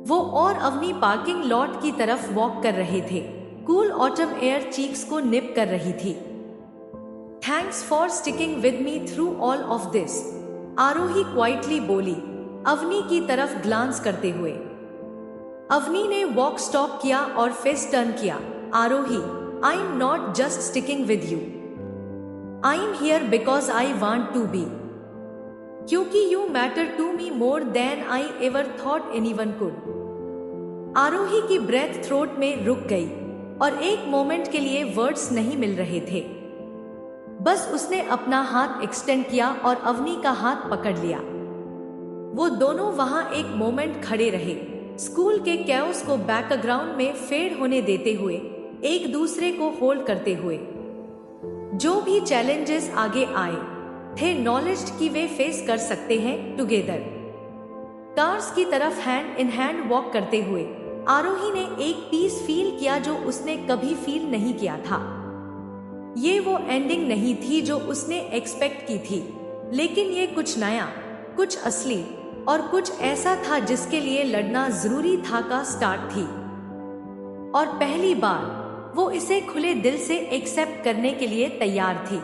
वो और अवनी पार्किंग लॉट की तरफ वॉक कर रहे थे, कूल ऑटम एयर चीक्स को निप कर रही थी। Thanks for sticking with me through all of this, Arohi quietly बोली, अवनी की तरफ ग्लांस करते हुए। अवनी ने वॉक स्टॉप किया और फेस टर्न किया। Aarohi, I am not just sticking with you, I am here because I want to be, क्योंकि you matter to me more than I ever thought anyone could. Aarohi की breath throat में रुक गई, और एक मोमेंट के लिए वर्ड्स नहीं मिल रहे थे। बस उसने अपना हाथ एक्सटेंड किया और अवनी का हाथ पकड़ लिया। वो दोनों वहां एक मोमेंट खड़े रहे, स्कूल के कैओस को बैकग्राउंड में फेड होने देते हुए, एक दूसरे को होल्ड करते हुए। जो भी चैलेंजेस आगे आए थे, नॉलेज कि वे फेस कर सकते हैं टुगेदर। कार्स की तरफ हैंड इन हैंड वॉक करते हुए आरोही ने एक पीस फील किया जो उसने कभी फील नहीं किया था। ये वो एंडिंग नहीं थी जो उसने एक्सपेक्ट की थी, लेकिन ये कुछ नया, कुछ असली और कुछ ऐसा था जिसके लिए लड़ना जरूरी था का स्टार्ट थी। और पहली बार वो इसे खुले दिल से एक्सेप्ट करने के लिए तैयार थी।